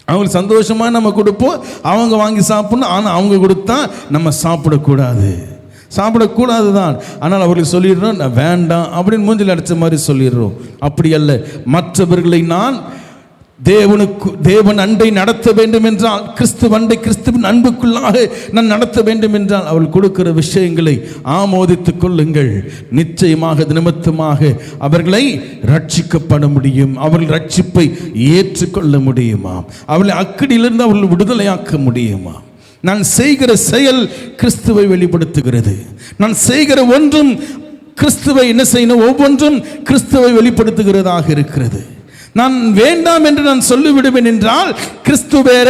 அவங்களுக்கு சந்தோஷமாக நம்ம கொடுப்போம், அவங்க வாங்கி சாப்பிடணும். ஆனால் அவங்க கொடுத்தா நம்ம சாப்பிடக்கூடாது தான். ஆனால் அவர்களுக்கு சொல்லிடுறோம் நான் வேண்டாம் அப்படின்னு மூஞ்சில் அடித்த மாதிரி சொல்லிடுறோம். அப்படி அல்ல, மற்றவர்களை நான் தேவன் அண்டை நடத்த வேண்டும் என்றால், கிறிஸ்துவின் அன்புக்குள்ளாக நான் நடத்த வேண்டும் என்றால் அவள் கொடுக்கிற விஷயங்களை ஆமோதித்துக் கொள்ளுங்கள். நிச்சயமாக நிமித்தமாக அவர்களை ரட்சிக்கப்பட முடியும், அவர்கள் ரட்சிப்பை ஏற்றுக்கொள்ள முடியுமா, அவர்களை அக்கடியிலிருந்து அவர்கள் விடுதலையாக்க முடியுமா? நான் செய்கிற செயல் கிறிஸ்துவை வெளிப்படுத்துகிறது. நான் செய்கிற ஒன்றும் கிறிஸ்துவை என்ன செய்யணும், ஒவ்வொன்றும் கிறிஸ்துவை வெளிப்படுத்துகிறதாக இருக்கிறது. நான் வேண்டாம் என்று நான் சொல்லிவிடுவேன் என்றால் கிறிஸ்து வேற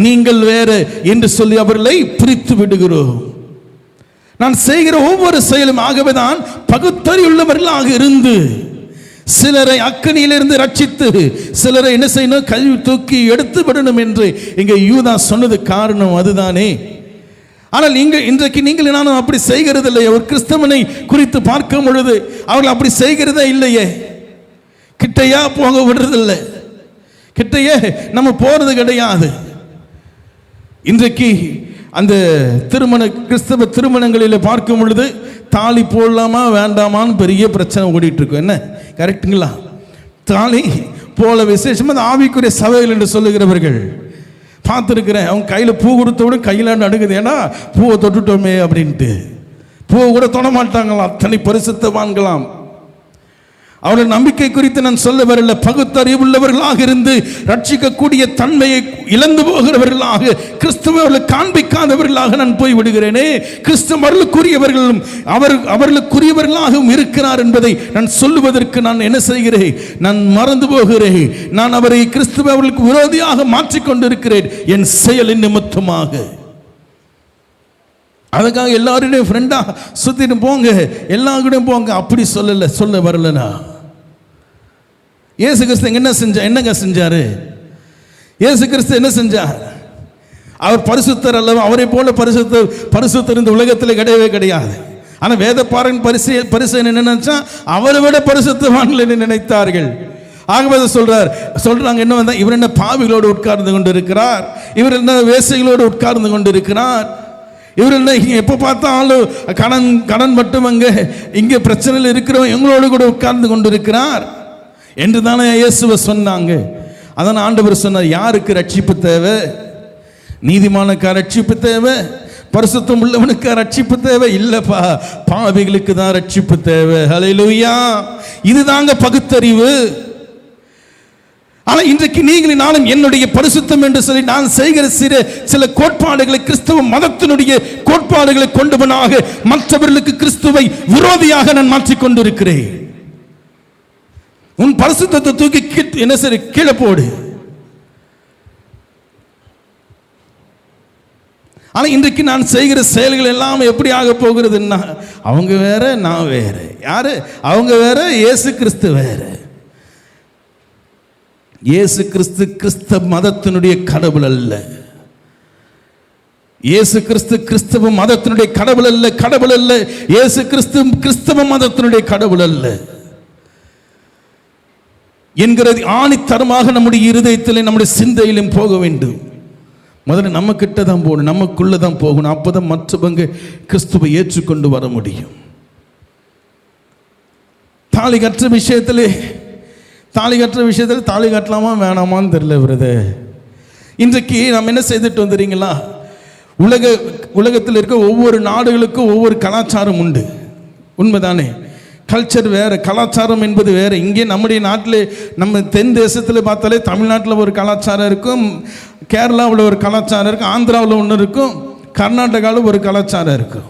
நீங்கள் வேற என்று சொல்லி அவர்களை பிரித்து விடுகிறோம். நான் செய்கிற ஒவ்வொரு செயலும் ஆகவேதான் பகுத்தறிவுள்ளவர்களாக இருந்து சிலரை அக்கனியிலிருந்து ரட்சித்து சிலரை என்ன செய்யணும், கல்வி தூக்கி எடுத்து விடணும் என்று இங்கே யூதா சொன்னது காரணம் அதுதானே. ஆனால் இன்றைக்கு நீங்கள் நானும் அப்படி செய்கிறது இல்லையே. ஒரு கிறிஸ்தவனை குறித்து பார்க்கும் பொழுது அவர்கள் அப்படி செய்கிறதே இல்லையே. கிட்டையா போக விடுறதில்லை, கிட்டையே நம்ம போறது கிடையாது. இன்றைக்கு அந்த கிறிஸ்தவ திருமணங்களில் பார்க்கும் பொழுது தாலி போடலாமா வேண்டாமான்னு பெரிய பிரச்சனை ஓடிட்டு இருக்கும். என்ன கரெக்டுங்களா? தாலி போல விசேஷமா அந்த ஆவிக்குரிய சபைகள் என்று சொல்லுகிறவர்கள் பார்த்துருக்கிறேன். அவங்க கையில் பூ கொடுத்தோட கையில் நடுங்குது, ஏன்னா பூவை தொட்டுட்டோமே அப்படின்ட்டு. பூவை கூட தொட மாட்டாங்களாம், அத்தனை பரிசுத்தவான்களாம். அவர்கள் நம்பிக்கை குறித்து நான் சொல்ல வரல. பகுத்தறிவுள்ளவர்களாக இருந்து ரட்சிக்கக்கூடிய தன்மையை இழந்து போகிறவர்களாக, கிறிஸ்துவ காண்பிக்காதவர்களாக நான் போய் விடுகிறேனே. கிறிஸ்துவர்களுக்குரியவர்களும் அவர்களுக்குரியவர்களாகவும் இருக்கிறார் என்பதை நான் சொல்லுவதற்கு நான் என்ன செய்கிறேன்? நான் மறந்து போகிறேன். நான் அவரை கிறிஸ்துவர்களுக்கு விரோதியாக மாற்றிக்கொண்டிருக்கிறேன் என் செயலின் நிமித்தமாக. அதுக்காக எல்லாருடைய ஃப்ரெண்டா சுத்திட்டு போங்க, எல்லாருடையும் போங்க அப்படி சொல்ல வரலனா. இயேசு கிறிஸ்து என்னங்க செஞ்சாரு? இயேசு கிறிஸ்து என்ன செஞ்சார்? அவர் பரிசுத்தர் அல்லவா? அவரை போல பரிசுத்தர் இந்த உலகத்தில் கிடையவே கிடையாது. ஆனால் வேதபாரகன் பரிசேயன் என்ன நினைச்சா, அவரை விட பரிசுத்தவான்கள் என்று நினைத்தார்கள். ஆகவே சொல்றாங்க, என்ன வந்தா இவர் என்ன பாவிகளோடு உட்கார்ந்து கொண்டு இருக்கிறார், இவர் என்ன வேசைகளோடு உட்கார்ந்து கொண்டு இருக்கிறார், இவர் என்ன எப்போ பார்த்தாலும் கடன் மட்டும் இங்கே பிரச்சனையில் இருக்கிறவங்க எங்களோடு கூட உட்கார்ந்து கொண்டு இருக்கிறார் என்று தானே இயேசுவை சொன்னாங்க. அதான் ஆண்டவர் சொன்னார், யாருக்கு ரட்சிப்பு தேவை? நீதிமானுக்கா ரட்சிப்பு தேவை? பரிசுத்தம் உள்ளவனுக்கு ரட்சிப்பு தேவை? இல்லப்பா, பாவிகளுக்கு தான் ரட்சிப்பு தேவை. ஹல்லேலூயா! இதுதாங்க பகுத்தறிவு. ஆனால் இன்றைக்கு நீங்களும் நானும் என்னுடைய பரிசுத்தம் என்று சொல்லி நான் செய்கிற சில கோட்பாடுகளை, கிறிஸ்தவ மதத்தினுடைய கோட்பாடுகளை கொண்டவனாக மற்றவர்களுக்கு கிறிஸ்துவை விரோதியாக நான் மாற்றிக்கொண்டிருக்கிறேன். உன் பரிசுத்தத்தை தூக்கி என்ன சரி கீழே போடு. ஆனால் இன்றைக்கு நான் செய்கிற செயல்கள் எல்லாம் எப்படி ஆக போகிறதுன்னா, அவங்க வேற நான் வேற. யாரு அவங்க? வேற இயேசு கிறிஸ்து வேற. இயேசு கிறிஸ்து கிறிஸ்தவ மதத்தினுடைய கடவுள் அல்ல. இயேசு கிறிஸ்து கிறிஸ்தவ மதத்தினுடைய கடவுள் அல்ல. கடவுள் அல்ல. இயேசு கிறிஸ்து கிறிஸ்தவ மதத்தினுடைய கடவுள் அல்ல என்கிறது ஆணித்தரமாக நம்முடைய இருதயத்திலே, நம்முடைய சிந்தையிலும் போக வேண்டும். முதல்ல நம்ம கிட்ட தான் போகணும், நமக்குள்ள தான் போகணும். அப்போதான் மற்றவங்க கிறிஸ்துவை ஏற்றுக்கொண்டு வர முடியும். தாலி கற்ற விஷயத்தில் தாலி கட்டலாமா வேணாமான்னு தெரியல வருது. இன்றைக்கு நம்ம என்ன செய்துட்டு வந்துறீங்களா? உலகத்தில் இருக்க ஒவ்வொரு நாடுகளுக்கும் ஒவ்வொரு கலாச்சாரம் உண்டு. உண்மைதானே? கல்ச்சர் வேறு, கலாச்சாரம் என்பது வேறு. இங்கே நம்முடைய நாட்டில், நம்ம தென் தேசத்தில் பார்த்தாலே தமிழ்நாட்டில் ஒரு கலாச்சாரம் இருக்கும், கேரளாவில் ஒரு கலாச்சாரம் இருக்கும், ஆந்திராவில் ஒன்று இருக்கும், கர்நாடகாவில் ஒரு கலாச்சாரம் இருக்கும்.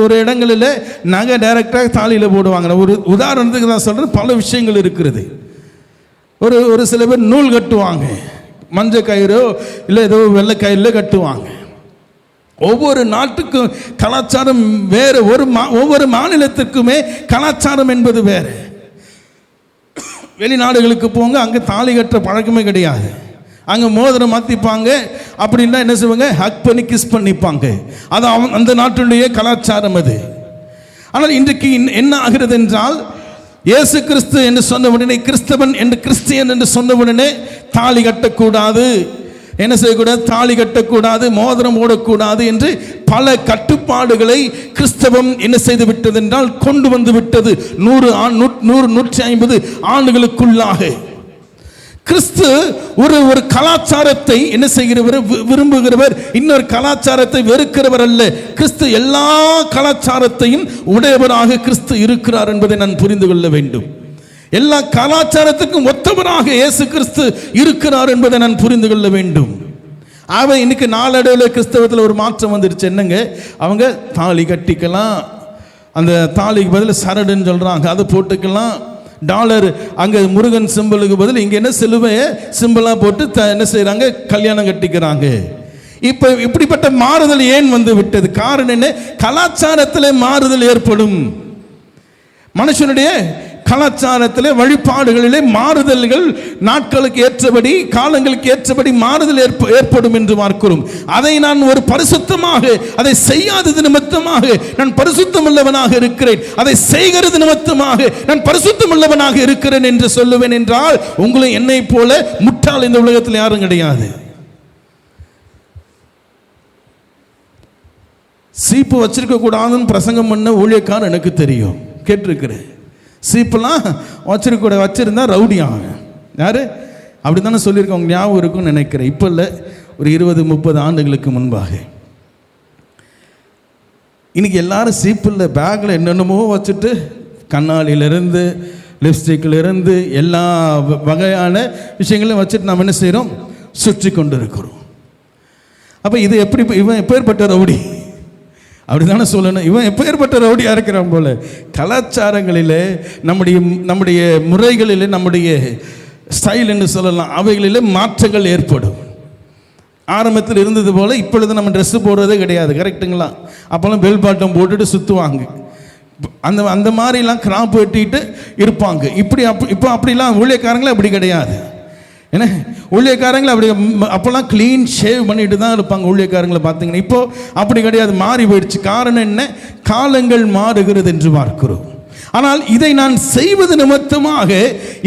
ஒரு இடங்களில் நகை டைரக்டாக தாலியில் போடுவாங்க. ஒரு உதாரணத்துக்கு தான் சொல்கிறேன், பல விஷயங்கள் இருக்கிறது. ஒரு சில பேர் நூல் கட்டுவாங்க, மஞ்சள் கயிறோ இல்லை ஏதோ வெள்ளை கயிறில் கட்டுவாங்க. ஒவ்வொரு நாட்டுக்கும் கலாச்சாரம் வேறு. ஒவ்வொரு மாநிலத்திற்குமே கலாச்சாரம் என்பது வேறு. வெளிநாடுகளுக்கு போங்க, அங்கே தாலி கட்டுற பழக்கமே கிடையாது. அங்கே மோதிரம் மாற்றிப்பாங்க, அப்படின்னா என்ன செய்வாங்க? ஹக் பண்ணி கிஸ் பண்ணிப்பாங்க. அது அந்த நாட்டுடைய கலாச்சாரம் அது. ஆனால் இன்றைக்கு என்ன ஆகிறது என்றால், இயேசு கிறிஸ்து என்று சொன்ன உடனே, கிறிஸ்தவன் என்று கிறிஸ்டியன் என்று சொன்ன உடனே தாலி கட்டக்கூடாது, என்ன செய்யக்கூடாது? தாலி கட்டக்கூடாது, மோதிரம் ஓடக்கூடாது என்று பல கட்டுப்பாடுகளை கிறிஸ்தவம் என்ன செய்து விட்டது என்றால் கொண்டு வந்து விட்டது. 150 ஆண்டுகளுக்குள்ளாக கிறிஸ்து ஒரு கலாச்சாரத்தை என்ன செய்கிறவர்? விரும்புகிறவர். இன்னொரு கலாச்சாரத்தை வெறுக்கிறவர் அல்ல. கிறிஸ்து எல்லா கலாச்சாரத்தையும் உடையவராக கிறிஸ்து இருக்கிறார் என்பதை நான் புரிந்து கொள்ள வேண்டும். எல்லா கலாச்சாரத்துக்கும் ஒத்தவராக இயேசு கிறிஸ்து இருக்கிறார் என்பதை நான் புரிந்து கொள்ள வேண்டும். ஆக இன்னைக்கு நாளடைவில் கிறிஸ்தவத்தில் ஒரு மாற்றம் வந்துருச்சு. என்னங்க? அவங்க தாலி கட்டிக்கலாம், அந்த தாலிக்கு பதில் சரடுன்னு சொல்கிறாங்க, அதை போட்டுக்கலாம். டாலர் அங்கே முருகன் சிம்பிளுக்கு பதில் இங்கே என்ன சிலுவையை சிம்பிளாக போட்டு என்ன செய்கிறாங்க? கல்யாணம் கட்டிக்கிறாங்க. இப்போ இப்படிப்பட்ட மாறுதல் ஏன் வந்து விட்டது? காரணம் என்ன? கலாச்சாரத்தில் மாறுதல் ஏற்படும். மனுஷனுடைய கலாச்சாரத்திலே, வழிபாடுகளிலே மாறுதல்கள் நாட்களுக்கு ஏற்றபடி, காலங்களுக்கு ஏற்றபடி மாறுதல் ஏற்படும் என்று பார்க்கிறோம். அதை நான் ஒரு பரிசுத்தமாக, அதை செய்யாதது நிமித்தமாக நான் பரிசுத்தம் உள்ளவனாக இருக்கிறேன், அதை செய்கிறது நிமித்தமாக நான் பரிசுத்தம் உள்ளவனாக இருக்கிறேன் என்று சொல்லுவேன் என்றால், உங்களை என்னை போல முட்டாள் இந்த உலகத்தில் யாரும் கிடையாது. சீப்பு வச்சிருக்க கூடாதுன்னு பிரசங்கம் பண்ண ஊழியக்காரன் எனக்கு தெரியும், கேட்டிருக்கிறேன். சீப்பெல்லாம் வச்சிருந்தா ரவுடியாங்க. யாரு அப்படி தானே சொல்லியிருக்கோங்க, ஞாபகம் இருக்குன்னு நினைக்கிறேன். இப்போ இல்லை, ஒரு 20-30 ஆண்டுகளுக்கு முன்பாக. இன்னைக்கு எல்லாரும் சீப்பில் பேக்கில் என்னென்னமோ வச்சுட்டு கண்ணாடியிலிருந்து லிப்ஸ்டிக்கிலிருந்து எல்லா வகையான விஷயங்களையும் வச்சுட்டு நாம் என்ன செய்கிறோம்? சுற்றி கொண்டு இருக்கிறோம். அப்போ இது எப்படி, இவன் எப்பேற்பட்ட ரவுடி அப்படி தானே சொல்லணும். இவன் எப்பேற்பட்ட ரவுடியாக இருக்கிறான் போல. கலாச்சாரங்களில் நம்முடைய முறைகளில், நம்முடைய ஸ்டைல் என்று சொல்லலாம், அவைகளில் மாற்றங்கள் ஏற்படும். ஆரம்பத்தில் இருந்தது போல் இப்பொழுது நம்ம ட்ரெஸ்ஸு போடுறதே கிடையாது, கரெக்டுங்களா? அப்போல்லாம் பெல் பாட்டம் போட்டுட்டு சுற்றுவாங்க. அந்த மாதிரிலாம் கிராப் வெட்டிட்டு இருப்பாங்க. இப்போ அப்படிலாம் ஊழியக்காரங்களே அப்படி கிடையாது. ஏன்னா ஊழியக்காரங்களை அப்படி அப்போல்லாம் க்ளீன் ஷேவ் பண்ணிட்டு தான் இருப்பாங்க ஊழியக்காரங்களை பார்த்தீங்கன்னா. இப்போ அப்படி கிடையாது, மாறி போயிடுச்சு. காரணம் என்ன? காலங்கள் மாறுகிறது என்று பார்க்கிறோம். ஆனால் இதை நான் செய்வது நிமித்தமாக,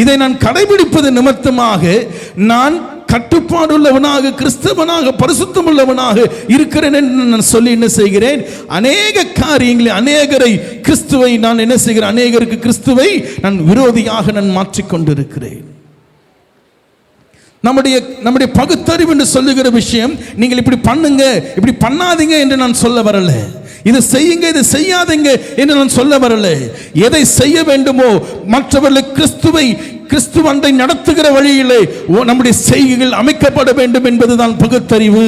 இதை நான் கடைபிடிப்பது நிமித்தமாக நான் கட்டுப்பாடுள்ளவனாக, கிறிஸ்தவனாக, பரிசுத்தம் உள்ளவனாக இருக்கிறேன் என்று நான் சொல்லி என்ன செய்கிறேன்? அநேக காரியங்களை, அநேகரை கிறிஸ்துவை நான் என்ன செய்கிறேன்? அநேகருக்கு கிறிஸ்துவை நான் விரோதியாக நான் மாற்றிக்கொண்டிருக்கிறேன். நம்முடைய பகுத்தறிவு என்று சொல்லுகிற விஷயம், நீங்கள் இப்படி பண்ணுங்க, இப்படி பண்ணாதீங்க என்று நான் சொல்ல வரல. இதை செய்யுங்க, இதை செய்யாதீங்க என்று நான் சொல்ல வரல. எதை செய்ய வேண்டுமோ, மற்றவர்களுக்கு கிறிஸ்துவ அண்டை நடத்துகிற வழியிலே நம்முடைய செய்கைகள் அமைக்கப்பட வேண்டும் என்பதுதான் பகுத்தறிவு.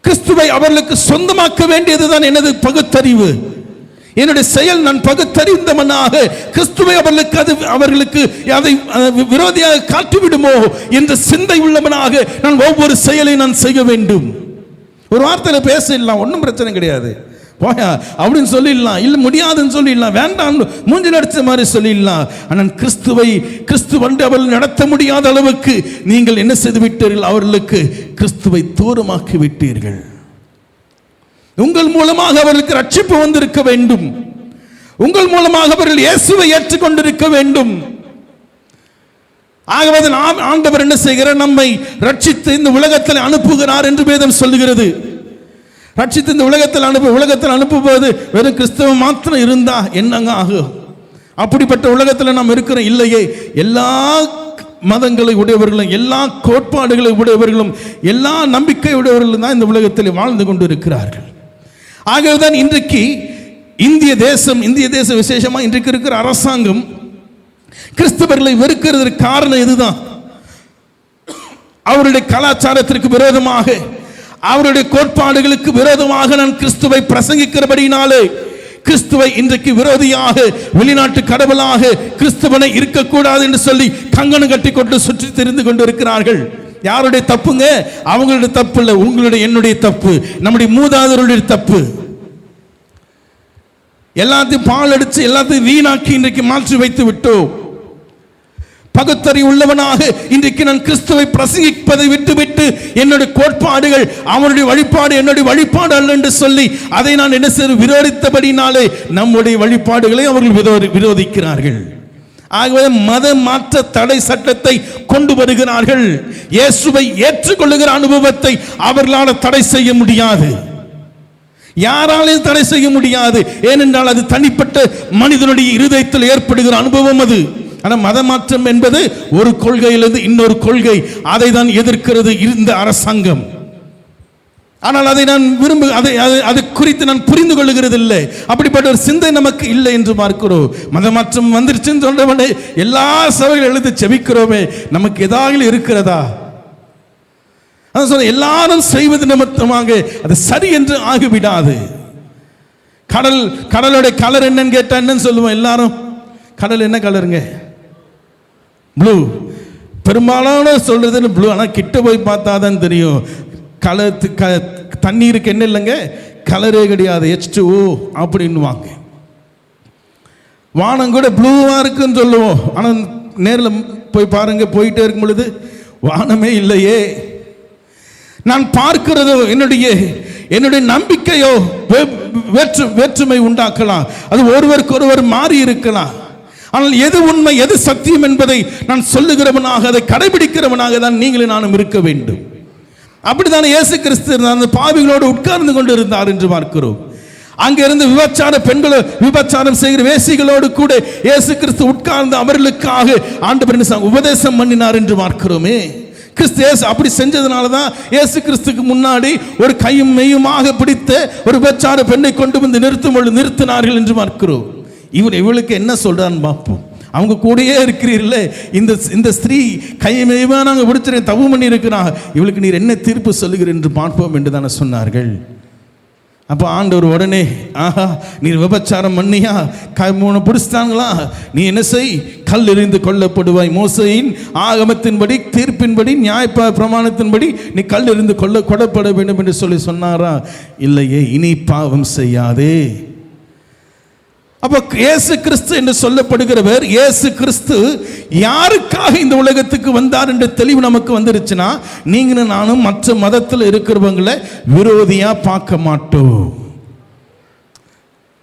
கிறிஸ்துவை அவர்களுக்கு சொந்தமாக்க வேண்டியதுதான் எனது பகுத்தறிவு. என்னுடைய செயல் நான் பகுத்தறிந்தவனாக கிறிஸ்துவை அவர்களுக்கு அதை விரோதியாக காட்டிவிடுமோ என்ற சிந்தை உள்ளவனாக நான் ஒவ்வொரு செயலை நான் செய்ய வேண்டும். ஒரு வார்த்தையில் பேசிடலாம், ஒன்றும் பிரச்சனை கிடையாது, போயா அப்படின்னு சொல்லிடலாம், இல்லை முடியாதுன்னு சொல்லிடலாம், வேண்டாம் மூஞ்சில் அடித்த மாதிரி சொல்லிடலாம். ஆனால் கிறிஸ்துவண்டு அவர்கள் நடத்த முடியாத அளவுக்கு நீங்கள் என்ன செய்து விட்டீர்கள்? அவர்களுக்கு கிறிஸ்துவை தூரமாக்கி விட்டீர்கள். உங்கள் மூலமாக அவர்களுக்கு ரட்சிப்பு வந்திருக்க வேண்டும். உங்கள் மூலமாக அவர்கள் இயேசுவை ஏற்றுக்கொண்டிருக்க வேண்டும். ஆகவே ஆண்டவர் என்ன செய்கிறார்? நம்மை ரட்சித்து இந்த உலகத்தில் அனுப்புகிறார் என்று வேதம் சொல்லுகிறது. ரட்சித்து இந்த உலகத்தில் அனுப்புவது வெறும் கிறிஸ்தவம் மாத்திரம் இருந்தா என்னங்க ஆகும்? அப்படிப்பட்ட உலகத்தில் நாம் இருக்கிறோம் இல்லையே. எல்லா மதங்களை உடையவர்களும், எல்லா கோட்பாடுகளை உடையவர்களும், எல்லா நம்பிக்கை உடையவர்களும் தான் இந்த உலகத்தில் வாழ்ந்து கொண்டு இருக்கிறார்கள். ஆகவேதான் இன்றைக்கு இந்திய தேசம் விசேஷமாக இன்றைக்கு இருக்கிற அரசாங்கம் கிறிஸ்தவர்களை வெறுக்கிறதுக்கு காரணம் இதுதான். அவருடைய கலாச்சாரத்திற்கு விரோதமாக, அவருடைய கோட்பாடுகளுக்கு விரோதமாக நான் கிறிஸ்துவை பிரசங்கிக்கிறபடினாலே, கிறிஸ்துவை இன்றைக்கு விரோதியாக, வெளிநாட்டு கடவுளாக கிறிஸ்துவனை இருக்கக்கூடாது என்று சொல்லி கங்கணம் கட்டி கொண்டு சுற்றி திரிந்து கொண்டு இருக்கிறார்கள். யாருடைய தப்புங்க? அவங்களுடைய தப்பு இல்லை, உங்களுடைய என்னுடைய தப்பு, நம்முடைய மூதாதையருடைய தப்பு. எல்லாத்தையும் பால் அடித்து எல்லாத்தையும் வீணாக்கி இன்றைக்கு மாற்றி வைத்து விட்டோம். பகுத்தறிவு உள்ளவனாக இன்றைக்கு நான் கிறிஸ்துவை பிரசங்கிப்பதை விட்டுவிட்டு என்னுடைய கோட்பாடுகள் அவனுடைய வழிபாடு என்னுடைய வழிபாடு அல்ல என்று சொல்லி அதை நான் என்ன செய்ய விரோதித்தபடினாலே நம்முடைய வழிபாடுகளை அவர்கள் விரோதிக்கிறார்கள். ஆகவே மத மாற்ற தடை சட்டத்தை கொண்டு வருகிறார்கள். இயேசுவை ஏற்றுக்கொள்ளுகிற அனுபவத்தை அவர்களால் தடை செய்ய முடியாது, யாராலையும் தடை செய்ய முடியாது. ஏனென்றால் அது தனிப்பட்ட மனிதனுடைய இருதயத்தில் ஏற்படுகிற அனுபவம் அது. ஆனால் மத மாற்றம் என்பது ஒரு கொள்கையிலிருந்து இன்னொரு கொள்கை, அதை தான் எதிர்க்கிறது இந்த அரசாங்கம். ஆனால் அதை நான் அது குறித்து நான் புரிந்து கொள்ளுகிறது இல்லை. அப்படிப்பட்ட ஒரு சிந்தை நமக்கு இல்லை என்று பார்க்கிறோம். மதமாற்றம் வந்துருச்சுன்னு சொல்றவனே எல்லா சபைகள் எழுதி செபிக்கிறோமே, நமக்கு ஏதாவது இருக்கிறதா? அதான் சொல்ல, எல்லாரும் செய்வது நிமித்தமாக அது சரி என்று ஆகிவிடாது. கடலுடைய கலர் என்னன்னு கேட்டா என்னன்னு சொல்லுவோம் எல்லாரும்? கடல் என்ன கலருங்க? ப்ளூ. பெரும்பாலான சொல்றது ப்ளூ. ஆனால் கிட்ட போய் பார்த்தா தான் தெரியும். தண்ணீருக்கு என்ன இல்லைங்க, கலரே கிடையாது, H2O அப்படின்னுவாங்க. வானம் கூட ப்ளூவாக இருக்குன்னு சொல்லுவோம், ஆனால் நேரில் போய் பாருங்க, போயிட்டே இருக்கும் பொழுது வானமே இல்லையே. நான் பார்க்கிறதோ என்னுடைய நம்பிக்கையோ வேற்றுமை உண்டாக்கலாம், அது ஒருவருக்கு ஒருவர் மாறி இருக்கலாம். ஆனால் எது உண்மை, எது சத்தியம் என்பதை நான் சொல்லுகிறவனாக, அதை கடைபிடிக்கிறவனாக தான் நீங்களும் நானும் இருக்க வேண்டும். அப்படித்தான் இயேசு கிறிஸ்து அந்த பாவிகளோடு உட்கார்ந்து கொண்டு இருந்தார் என்று பார்க்கிறோம். அங்கிருந்து விபச்சாரம் செய்கிற வேசிகளோடு கூட இயேசு கிறிஸ்து உட்கார்ந்து அவர்களுக்காக ஆண்டவர் உபதேசம் பண்ணினார் என்று பார்க்கிறோமே. கிறிஸ்து இயேசு அப்படி செஞ்சதுனால தான் இயேசு கிறிஸ்துக்கு முன்னாடி ஒரு கையும் மெய்யுமாக பிடித்த ஒரு விபச்சார பெண்ணை கொண்டு வந்து நிறுத்தினார்கள் என்று பார்க்கிறோம். இவளுக்கு என்ன சொல்றான்னு பார்ப்போம். அவங்க கூடயே இருக்கிறீர்களே, இந்த ஸ்திரீ கையை மெய்யுமா நாங்கள் பிடிச்சிருக்கேன், தப்பு பண்ணி இருக்கிறாங்க, இவளுக்கு நீர் என்ன தீர்ப்பு சொல்லுகிறீர் என்று பார்ப்போம் என்று தானே சொன்னார்கள். அப்போ ஆண்டவர் உடனே, ஆஹா நீர் விபச்சாரம் பண்ணியா, மூணு பிடிச்சிட்டாங்களா, நீ என்ன செய், கல் எறிந்து கொல்லப்படுவாய், மோசையின் ஆகமத்தின்படி தீர்ப்பின்படி நியாய பிரமாணத்தின்படி நீ கல் எறிந்து கொல்லப்பட வேண்டும் என்று சொன்னாரா? இல்லையே, இனி பாவம் செய்யாதே. அப்போ இயேசு கிறிஸ்து என்று சொல்லப்படுகிறவர், இயேசு கிறிஸ்து யாருக்காக இந்த உலகத்துக்கு வந்தார் என்ற தெளிவு நமக்கு வந்துருச்சுன்னா, நீங்களும் நானும் மற்ற மதத்தில் இருக்கிறவங்களை விரோதியா பார்க்க மாட்டோம்.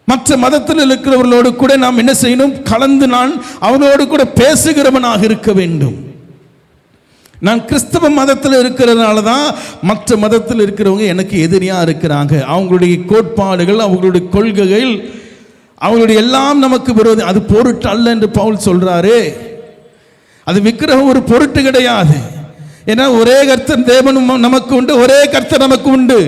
மற்ற மதத்தில் இருக்கிறவர்களோடு கூட நாம் என்ன செய்யணும், கலந்து நான் அவனோடு கூட பேசுகிறவனாக இருக்க வேண்டும். நான் கிறிஸ்தவ மதத்தில் இருக்கிறதுனால தான் மற்ற மதத்தில் இருக்கிறவங்க எனக்கு எதிரியா இருக்கிறாங்க. அவங்களுடைய கோட்பாடுகள், அவங்களுடைய கொள்கைகள், அவங்களுடைய எல்லாம் நமக்கு விரோதி. அது பொருட்டு அல்ல என்று பவுல் சொல்றாரு. அது விக்கிரகம் ஒரு பொருட்டு கிடையாது. ஏன்னா ஒரே கர்த்தர் தேவனும் நமக்கு உண்டு, ஒரே கர்த்தர் நமக்கு உண்டு.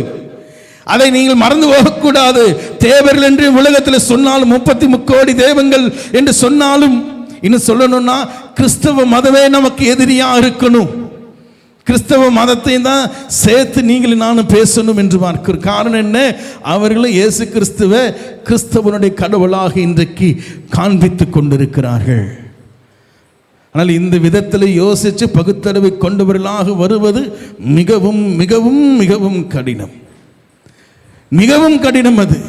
அதை நீங்கள் மறந்து போகக்கூடாது. தேவர்கள் என்று உலகத்தில் சொன்னாலும் 33 கோடி தேவங்கள் என்று சொன்னாலும், இன்னும் சொல்லணும்னா கிறிஸ்தவ மதமே நமக்கு எதிரியா இருக்கணும். கிறிஸ்தவ மதத்தை தான் சேர்த்து நீங்களும் நானும் பேசணும் என்று பார்க்கிற காரணம் என்ன, அவர்களும் இயேசு கிறிஸ்துவை கிறிஸ்தவனுடைய கடவுளாக இன்றைக்கு காண்பித்து கொண்டிருக்கிறார்கள். ஆனால் இந்த விதத்தில் யோசித்து பகுத்தறிவை கொண்டவர்களாக வருவது மிகவும் மிகவும் மிகவும் கடினம், மிகவும் கடினம் அது.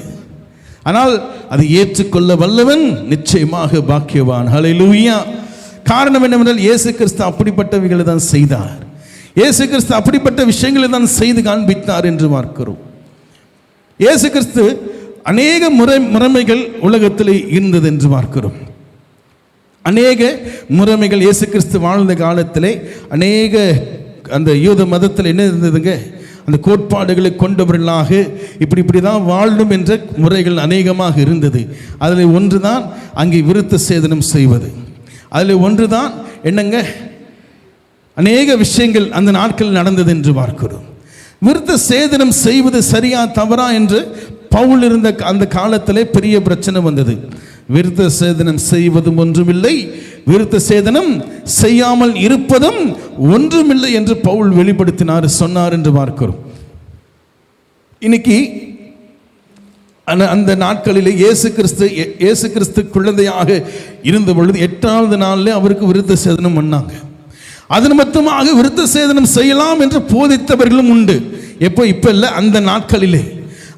ஆனால் அதை ஏற்றுக்கொள்ள வல்லவன் நிச்சயமாக பாக்கியவான். ஹல்லேலூயா. காரணம் என்னவென்றால் இயேசு கிறிஸ்து அப்படிப்பட்டவைகளை தான் செய்தார். இயேசு கிறிஸ்து அப்படிப்பட்ட விஷயங்களை தான் செய்து காண்பித்தார் என்று பார்க்கிறோம். இயேசு கிறிஸ்து அநேக முறைமைகள் உலகத்தில் இருந்தது என்று பார்க்கிறோம். அநேக முறைமைகள் இயேசு கிறிஸ்து வாழ்ந்த காலத்திலே அநேக அந்த யூத மதத்தில் என்ன இருந்ததுங்க, அந்த கோட்பாடுகளை கொண்டவர்களாக இப்படி தான் வாழணும் என்ற முறைகள் அநேகமாக இருந்தது. அதில் ஒன்று தான் அங்கே விருத்த சேதனம் செய்வது. அதில் ஒன்று தான் என்னங்க, அநேக விஷயங்கள் அந்த நாட்கள் நடந்தது என்று பார்க்கிறோம். விருத்த சேதனம் செய்வது சரியா தவறா என்று பவுல் இருந்த அந்த காலத்திலே பெரிய பிரச்சனை வந்தது. விருத்த சேதனம் செய்வதும் ஒன்றுமில்லை, விருத்த சேதனம் செய்யாமல் இருப்பதும் ஒன்றுமில்லை என்று பவுல் வெளிப்படுத்தினார், சொன்னார் என்று பார்க்கிறோம். இன்னைக்கு அந்த நாட்களிலே இயேசு கிறிஸ்து குழந்தையாக இருந்த பொழுது 8வது நாளிலே அவருக்கு விருத்த சேதனம் பண்ணாங்க. அது நிமித்தமாக விருத்த சேதனம் செய்யலாம் என்று போதித்தவர்களும் உண்டு. இப்ப இல்லை, அந்த நாட்களிலே.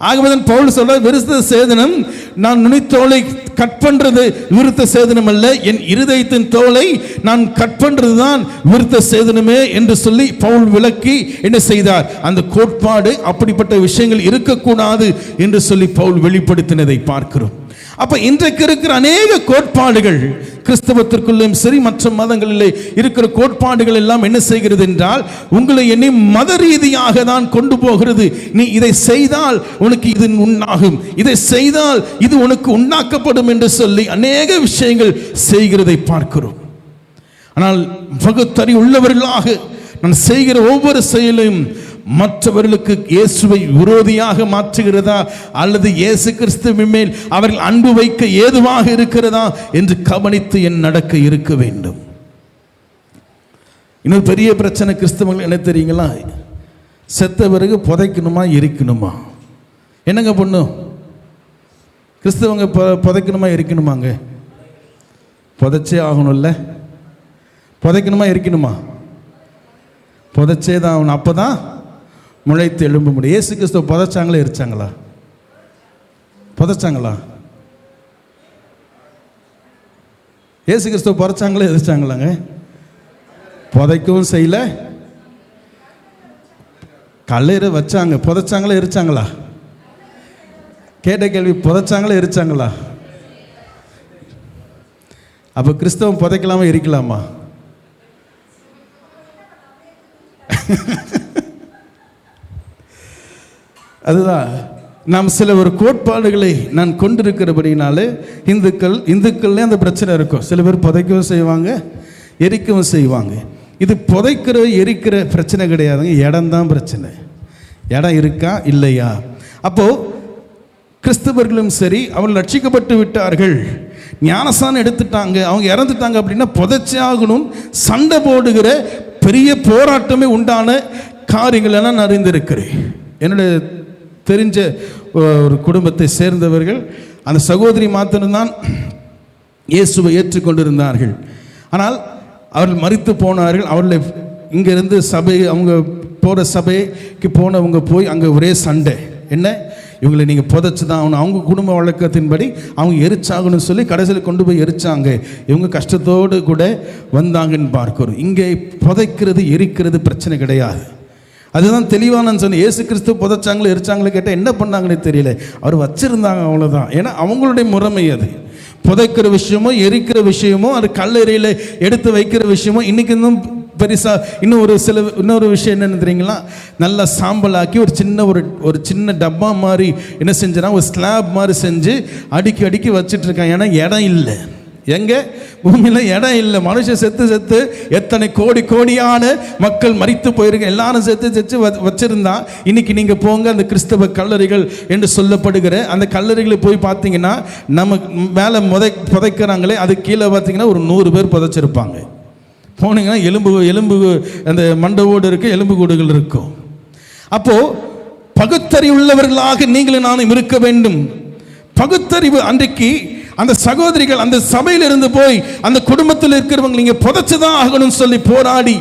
ஆகவே பவுல் சொல்ற, விருத்த சேதனம் நான் நுனித்தோலை கட் பண்றது விருத்த சேதனம் அல்ல, என் இருதயத்தின் தோலை நான் கட் பண்றது தான் விருத்த சேதனமே என்று சொல்லி பவுல் விளக்கி என்ன செய்தார், அந்த கோட்பாடு அப்படிப்பட்ட விஷயங்கள் இருக்கக்கூடாது என்று சொல்லி பவுல் வெளிப்படுத்தினதை பார்க்கிறோம். அப்ப இன்றைக்கு இருக்கிற அநேக கோட்பாடுகள் கிறிஸ்தவத்திற்குள்ளும் சரி மற்ற மதங்களிலே இருக்கிற கோட்பாடுகள் எல்லாம் என்ன செய்கிறது என்றால், உங்களை என்னை மத ரீதியாக தான் கொண்டு போகிறது. நீ இதை செய்தால் உனக்கு இது உண்டாகும், இதை செய்தால் இது உனக்கு உண்டாக்கப்படும் என்று சொல்லி அநேக விஷயங்கள் செய்கிறதை பார்க்கிறோம். ஆனால் பகுத்தறிவு உள்ளவர்களாக நான் செய்கிற ஒவ்வொரு செயலையும் மற்றவர்களுக்கு இயேசுவை விரோதியாக மாற்றுகிறதா அல்லது இயேசு கிறிஸ்துவின் மேல் அவர்கள் அன்பு வைக்க ஏதுவாக இருக்கிறதா என்று கவனித்து என் நடக்க இருக்க வேண்டும். இன்னொரு பெரிய பிரச்சனை கிறிஸ்தவர்கள் என்ன தெரியுங்களா, செத்த பிறகு புதைக்கணுமா எரிக்கணுமா? என்னங்க பொண்ணும், கிறிஸ்தவங்க புதைக்கணுமா எரிக்கணுமாங்க? புதைச்சே ஆகணும்ல. புதைக்கணுமா எரிக்கணுமா? புதைச்சே தான் ஆகணும், அப்போதான் முளைத்து எழும்ப முடியும். இயேசு கிறிஸ்துவ புதைச்சாங்களா எரிச்சாங்களா? புதைச்சாங்களா? இயேசு கிறிஸ்துவ புதைச்சாங்களா எரிச்சாங்களாங்க? புதைக்கவும் செய்யல, கல்லறை வச்சாங்க. புதைச்சாங்களா எரிச்சாங்களா? கேட்ட கேள்வி, புதைச்சாங்களா எரிச்சாங்களா? அப்போ கிறிஸ்தவம் புதைக்கலாமா எரிக்கலாமா? அதுதான் நாம் சில ஒரு கோட்பாடுகளை நான் கொண்டிருக்கிறபடினாலே இந்துக்கள்லேயே அந்த பிரச்சனை இருக்கும். சில பேர் புதைக்கவும் செய்வாங்க, எரிக்கவும் செய்வாங்க. இது புதைக்கிற எரிக்கிற பிரச்சனை கிடையாதுங்க, இடம்தான் பிரச்சனை. இடம் இருக்கா இல்லையா? அப்போது கிறிஸ்தவர்களும் சரி, அவர்கள் ரட்சிக்கப்பட்டு விட்டார்கள், ஞானஸ்நானம் எடுத்துட்டாங்க, அவங்க இறந்துட்டாங்க அப்படின்னா புதைச்சாகணும் சண்டை போடுகிற பெரிய போராட்டமே உண்டான காரியங்கள் எல்லாம் நான் அறிந்திருக்கிறேன். என்னுடைய தெரிஞ்ச ஒரு குடும்பத்தை சேர்ந்தவர்கள், அந்த சகோதரி மாத்திரம்தான் இயேசுவை ஏற்றுக்கொண்டிருந்தார்கள். ஆனால் அவர்கள் மரித்து போனார்கள். அவர்களை இங்கேருந்து சபை, அவங்க போகிற சபைக்கு போனவங்க போய் அங்கே ஒரே சண்டை. என்ன, இவங்களை நீங்கள் புதைச்சி தான் ஆகணும், அவங்க குடும்ப வழக்கத்தின்படி அவங்க எரிச்சாகணும்னு சொல்லி கடைசியில் கொண்டு போய் எரிச்சாங்க. இவங்க கஷ்டத்தோடு கூட வந்தாங்கன்னு பார்க்கிறோம். இங்கே புதைக்கிறது எரிக்கிறது பிரச்சனை கிடையாது. அதுதான் தெளிவாக நான் சொன்னேன். இயேசு கிறிஸ்து புதைச்சாங்களோ எரிச்சாங்களோ கேட்டால் என்ன பண்ணாங்கன்னு தெரியல, அவர் வச்சிருந்தாங்க, அவ்வளோதான். ஏன்னா அவங்களுடைய முறைமை அது. புதைக்கிற விஷயமோ எரிக்கிற விஷயமோ அது கல்லறையில் எடுத்து வைக்கிற விஷயமோ இன்றைக்கி இன்னும் பெருசாக இன்னொரு விஷயம் என்னென்னு தெரியுங்களா, நல்லா சாம்பலாக்கி ஒரு சின்ன டப்பா மாதிரி என்ன செஞ்சுனா ஒரு ஸ்லாப் மாதிரி செஞ்சு அடுக்கி வச்சிட்ருக்காங்க. ஏன்னா இடம் இல்லை, எங்கே பூமியில் இடம் இல்லை. மனுஷன் செத்து எத்தனை கோடியான மக்கள் மரித்து போயிருக்க, எல்லாரும் செத்து வச்சிருந்தா இன்னைக்கு நீங்கள் போங்க அந்த கிறிஸ்தவ கல்லறைகள் என்று சொல்லப்படுகிற அந்த கல்லறைகளை போய் பார்த்தீங்கன்னா, நம்ம மேலே புதைக்கிறாங்களே அது கீழே பார்த்தீங்கன்னா ஒரு 100 பேர் புதைச்சிருப்பாங்க. போனீங்கன்னா எலும்பு அந்த மண்டவோடு இருக்க எலும்பு கூடுகள் இருக்கும். அப்போது பகுத்தறிவுள்ளவர்களாக நீங்களும் நானும் இருக்க வேண்டும். பகுத்தறிவு அன்றைக்கு அந்த சகோதரிகள் அந்த சபையில் இருந்து போய் அந்த குடும்பத்தில் இருக்கிறவங்க நீங்கள் புதைச்சுதான் ஆகணும்னு சொல்லி போராடி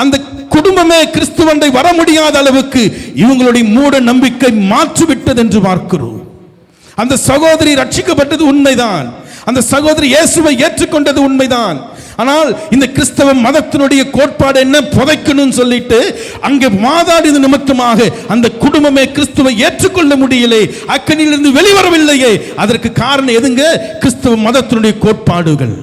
அந்த குடும்பமே கிறிஸ்துவண்டை வர முடியாத அளவுக்கு இவங்களுடைய மூட நம்பிக்கை மாற்றிவிட்டது என்று பார்க்கிறோம். அந்த சகோதரி ரட்சிக்கப்பட்டது உண்மைதான், அந்த சகோதரி இயேசுவை ஏற்றுக்கொண்டது உண்மைதான். ஆனால் இந்த கிறிஸ்தவ மதத்தினுடைய கோட்பாடு என்ன, புதைக்கணும்னு சொல்லிட்டு அங்கே வாதாடியது நிமித்தமாக அந்த குடும்பமே கிறிஸ்துவை ஏற்றுக்கொள்ள முடியலே, அக்கனிலிருந்து வெளிவரவில்லையே. அதற்கு காரணம் எதுங்க? கிறிஸ்தவ மதத்தினுடைய கோட்பாடுகள்.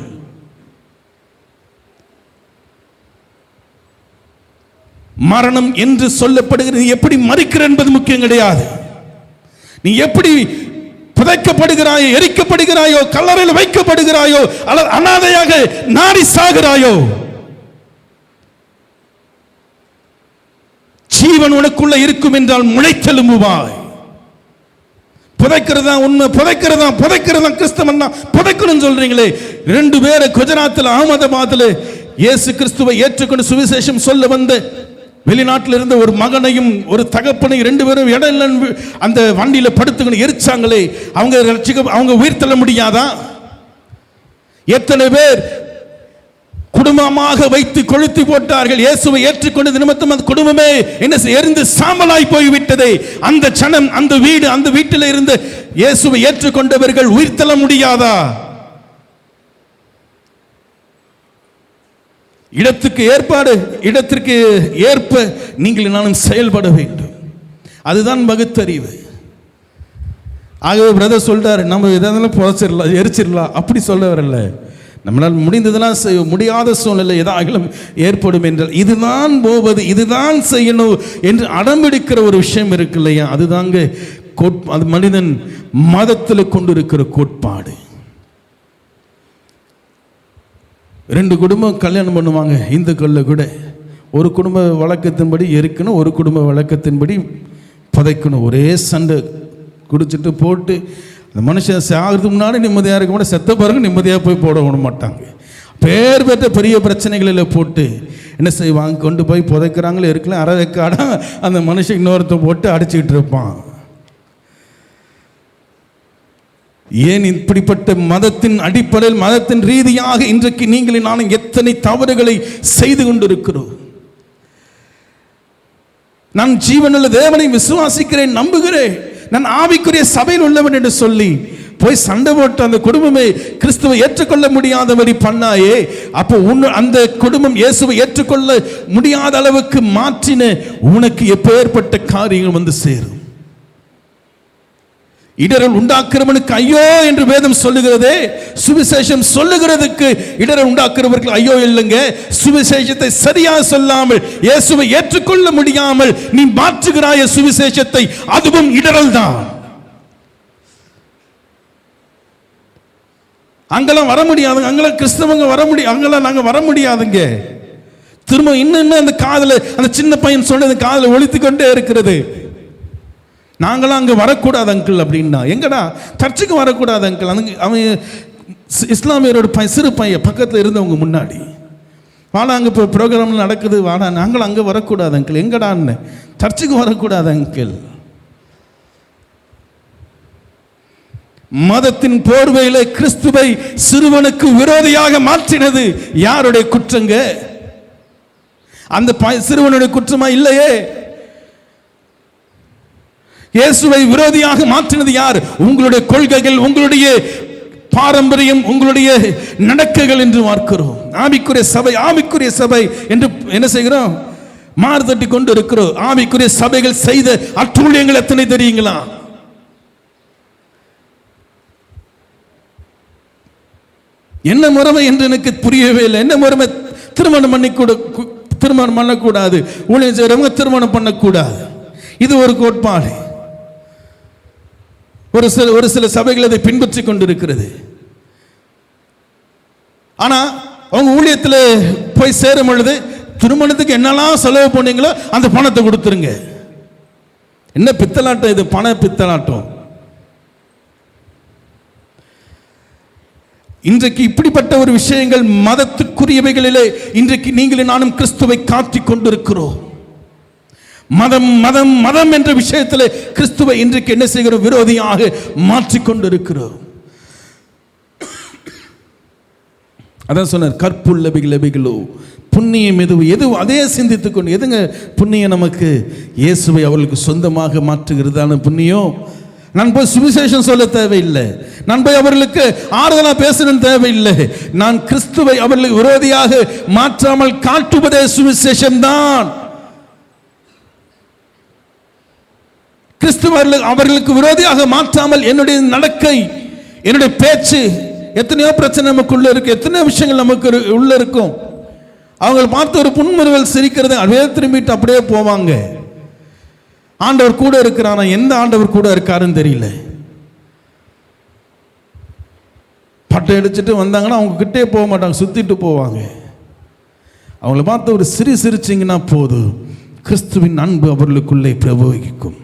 மரணம் என்று சொல்லப்படுகிறது, எப்படி மரிக்கிற என்பது முக்கியம் கிடையாது. நீ எப்படி புதைக்கப்படுகிறாயோ, எரிக்கப்படுகிறாயோ, கல்லறையில் வைக்கப்படுகிறாயோ, அல்லது அனாதையாக நாடி சாகிறாயோ, ஜீவன் உனக்குள்ள இருக்கும் என்றால் முளைத்தெழும்புவாய். புதைக்கிறதா உண்மை, புதைக்கிறதா கிறிஸ்தவன் புதைக்கணும் சொல்றீங்களே. 2 பேரை குஜராத்தில் அகமதாபாத்தில் இயேசு கிறிஸ்துவை ஏற்றுக்கொண்டு சுவிசேஷம் சொல்ல வந்த வெளிநாட்டில் இருந்த ஒரு மகனையும் ஒரு தகப்பனையும் 2 பேரும் இடம் அந்த வண்டியில் படுத்துக்கணும் எரிச்சாங்களே. அவங்க உயிர் தள்ள முடியாதா? எத்தனை பேர் குடும்பமாக வைத்து கொளுத்தி போட்டார்கள். இயேசுவை ஏற்றுக்கொண்டது நிமித்தம் அந்த குடும்பமே என்ன எரிந்து சாம்பலாய் போய்விட்டதே. அந்த ஜனம், அந்த வீடு, அந்த வீட்டில் இருந்து இயேசுவை ஏற்றுக்கொண்டவர்கள் உயிர் தள்ள முடியாதா? இடத்திற்கு ஏற்ப நீங்கள் நானும் செயல்பட வேண்டும். அதுதான் பகுத்தறிவு. ஆகவே பிரதர் சொல்றாரு, நம்ம எதாவது புதைச்சிடலாம், எரிச்சிடலாம், அப்படி சொல்ல வரல. நம்மளால் முடிந்ததெல்லாம் செய்ய முடியாத சூழ்நிலை ஏதாகிலும் ஏற்படும் என்றால் இதுதான் போவது, இதுதான் செய்யணும் என்று அடம்பிடிக்கிற ஒரு விஷயம் இருக்கு இல்லையா, அதுதாங்க அது மனிதன் மதத்தில் கொண்டிருக்கிற கோட்பாடு. 2 குடும்பம் கல்யாணம் பண்ணுவாங்க இந்துக்களில் கூட. ஒரு குடும்ப வழக்கத்தின்படி எரிக்கணும், ஒரு குடும்ப வழக்கத்தின்படி புதைக்கணும். ஒரே சண்டை குடிச்சிட்டு போட்டு அந்த மனுஷன் சாகிறதுக்கு முன்னாடி நிம்மதியாக இருக்க மாட்டேன், செத்த பிறகு நிம்மதியாக போய் போட விட மாட்டாங்க. பேர் பெற்ற பெரிய பிரச்சனைகளில் போட்டு என்ன செய்வாங்க, கொண்டு போய் புதைக்கிறாங்களே இருக்கலாம், அறவைக்காடாக அந்த மனுஷன் இன்னொருத்த போட்டு அடிச்சுக்கிட்டு இருப்பான். ஏன் இப்படிப்பட்ட மதத்தின் அடிப்படையில், மதத்தின் ரீதியாக இன்றைக்கு நீங்களும் நானும் எத்தனை தவறுகளை செய்து கொண்டிருக்கிறோம். நான் ஜீவனுள்ள தேவனை விசுவாசிக்கிறேன், நம்புகிறேன், நான் ஆவிக்குரிய சபையில் உள்ளவன் என்று சொல்லி போய் சண்டை போட்டு அந்த குடும்பமே கிறிஸ்துவை ஏற்றுக்கொள்ள முடியாதபடி பண்ணாயே. அப்போ அந்த குடும்பம் இயேசுவை ஏற்றுக்கொள்ள முடியாத அளவுக்கு மாற்றின உனக்கு எப்பேற்பட்ட காரியங்கள் வந்து சேரும். இடரல் உண்டாக்குறவனுக்கு ஐயோ என்று வேதம் சொல்லுகிறதே. சுவிசேஷம் சொல்லுகிறதுக்கு இடரல் உண்டாக்குறவர்கள் ஐயோ இல்லைங்க. சுவிசேஷத்தை சரியா சொல்லாமல், இயேசுவை ஏற்றுக்கொள்ள முடியாமல் நீ மாற்றுகிறாய சுவிசேஷத்தை, அதுவும் இடரல் தான். அங்கெல்லாம் வர முடியாதுங்க, அங்கெல்லாம் கிறிஸ்தவங்க வர முடியும், அங்கெல்லாம் நாங்கள் வர முடியாதுங்க. திரும்ப இன்னும் அந்த காதில் அந்த சின்ன பையன் சொன்னது காதில் ஒலித்து கொண்டே இருக்கிறது. நாங்களாம் அங்கே வரக்கூடாது அங்கிள் அப்படின்னா. எங்கடா சர்ச்சுக்கு வரக்கூடாது அங்கிள்? அவன் இஸ்லாமியரோட சிறு பையன் பக்கத்தில் இருந்தவங்க முன்னாடி, வாடா அங்கே இப்போ ப்ரோக்ராம் நடக்குது, வாடா, நாங்களும் அங்கே வரக்கூடாது அங்கிள். எங்கடான்னு? சர்ச்சுக்கு வரக்கூடாது அங்கிள். மதத்தின் போர்வையில கிறிஸ்துவை சிறுவனுக்கு விரோதியாக மாற்றினது யாருடைய குற்றங்க? அந்த சிறுவனுடைய குற்றமா? இல்லையே. இயேசுவை விரோதியாக மாற்றினது யார்? உங்களுடைய கொள்கைகள், உங்களுடைய பாரம்பரியம், உங்களுடைய நடக்கைகள் என்று பார்க்கிறோம். ஆவிக்குரிய சபை என்று என்ன செய்கிறோம்? மார்தட்டி கொண்டு இருக்கிறோம். ஆவிக்குரிய சபைகள் செய்த அட்டூழியங்கள் எத்தனை தெரியுங்களா? என்ன முறைமை என்று எனக்கு புரியவே இல்லை. என்ன முறைமை? திருமணம் பண்ணக்கூடாது, ஊழியம் செய்யறவங்க திருமணம் பண்ணக்கூடாது. இது ஒரு கோட்பாடு. ஒரு சில சபைகள் அதை பின்பற்றி கொண்டிருக்கிறது. ஆனா அவங்க ஊழியத்தில் போய் சேரும் பொழுது திருமணத்துக்கு என்னெல்லாம் செலவு பண்ணீங்களோ அந்த பணத்தை கொடுத்துருங்க. என்ன பித்தலாட்டம் இது? பண பித்தலாட்டம். இன்றைக்கு இப்படிப்பட்ட ஒரு விஷயங்கள் மதத்துக்குரியவைகளிலே இன்றைக்கு நீங்களும் நானும் கிறிஸ்துவை காட்டிக் கொண்டிருக்கிறோம். மதம் மதம் மதம் என்ற விஷயத்தில் கிறிஸ்துவை இன்றைக்கு என்ன செய்கிறோம்? விரோதியாக மாற்றிக்கொண்டிருக்கிறோம். அதான் சொன்னார், கற்புள்ளவைகளோ புண்ணியம் எது அதே சிந்தித்துக் கொண்டு. எதுங்க புண்ணியம் நமக்கு? இயேசுவை அவர்களுக்கு சொந்தமாக மாற்றுகிறதான புண்ணியம். நான் போய் சுவிசேஷம் சொல்ல தேவையில்லை, நான் போய் அவர்களுக்கு ஆறுதலா பேசணும் தேவையில்லை. நான் கிறிஸ்துவை அவர்களுக்கு விரோதியாக மாற்றாமல் காட்டுவதே சுவிசேஷம் தான். கிறிஸ்துவ அவர்களுக்கு விரோதியாக மாற்றாமல் என்னுடைய நடக்கை, என்னுடைய பேச்சு, எத்தனையோ பிரச்சனை நமக்குள்ள இருக்கு, எத்தனையோ விஷயங்கள் நமக்கு உள்ள இருக்கும். அவங்களை பார்த்து ஒரு புன்முறுவல் சிரிக்கிறது, அதே திரும்பிட்டு அப்படியே போவாங்க. ஆண்டவர் கூட இருக்கிறானா? எந்த ஆண்டவர் கூட இருக்காருன்னு தெரியல. பட்டை அடிச்சுட்டு வந்தாங்கன்னா அவங்க கிட்டே போக மாட்டாங்க, சுத்திட்டு போவாங்க. அவங்கள பார்த்து ஒரு சிரிச்சிங்கன்னா போதும், கிறிஸ்துவின் அன்பு அவர்களுக்குள்ளே பிரயோகிக்கும்.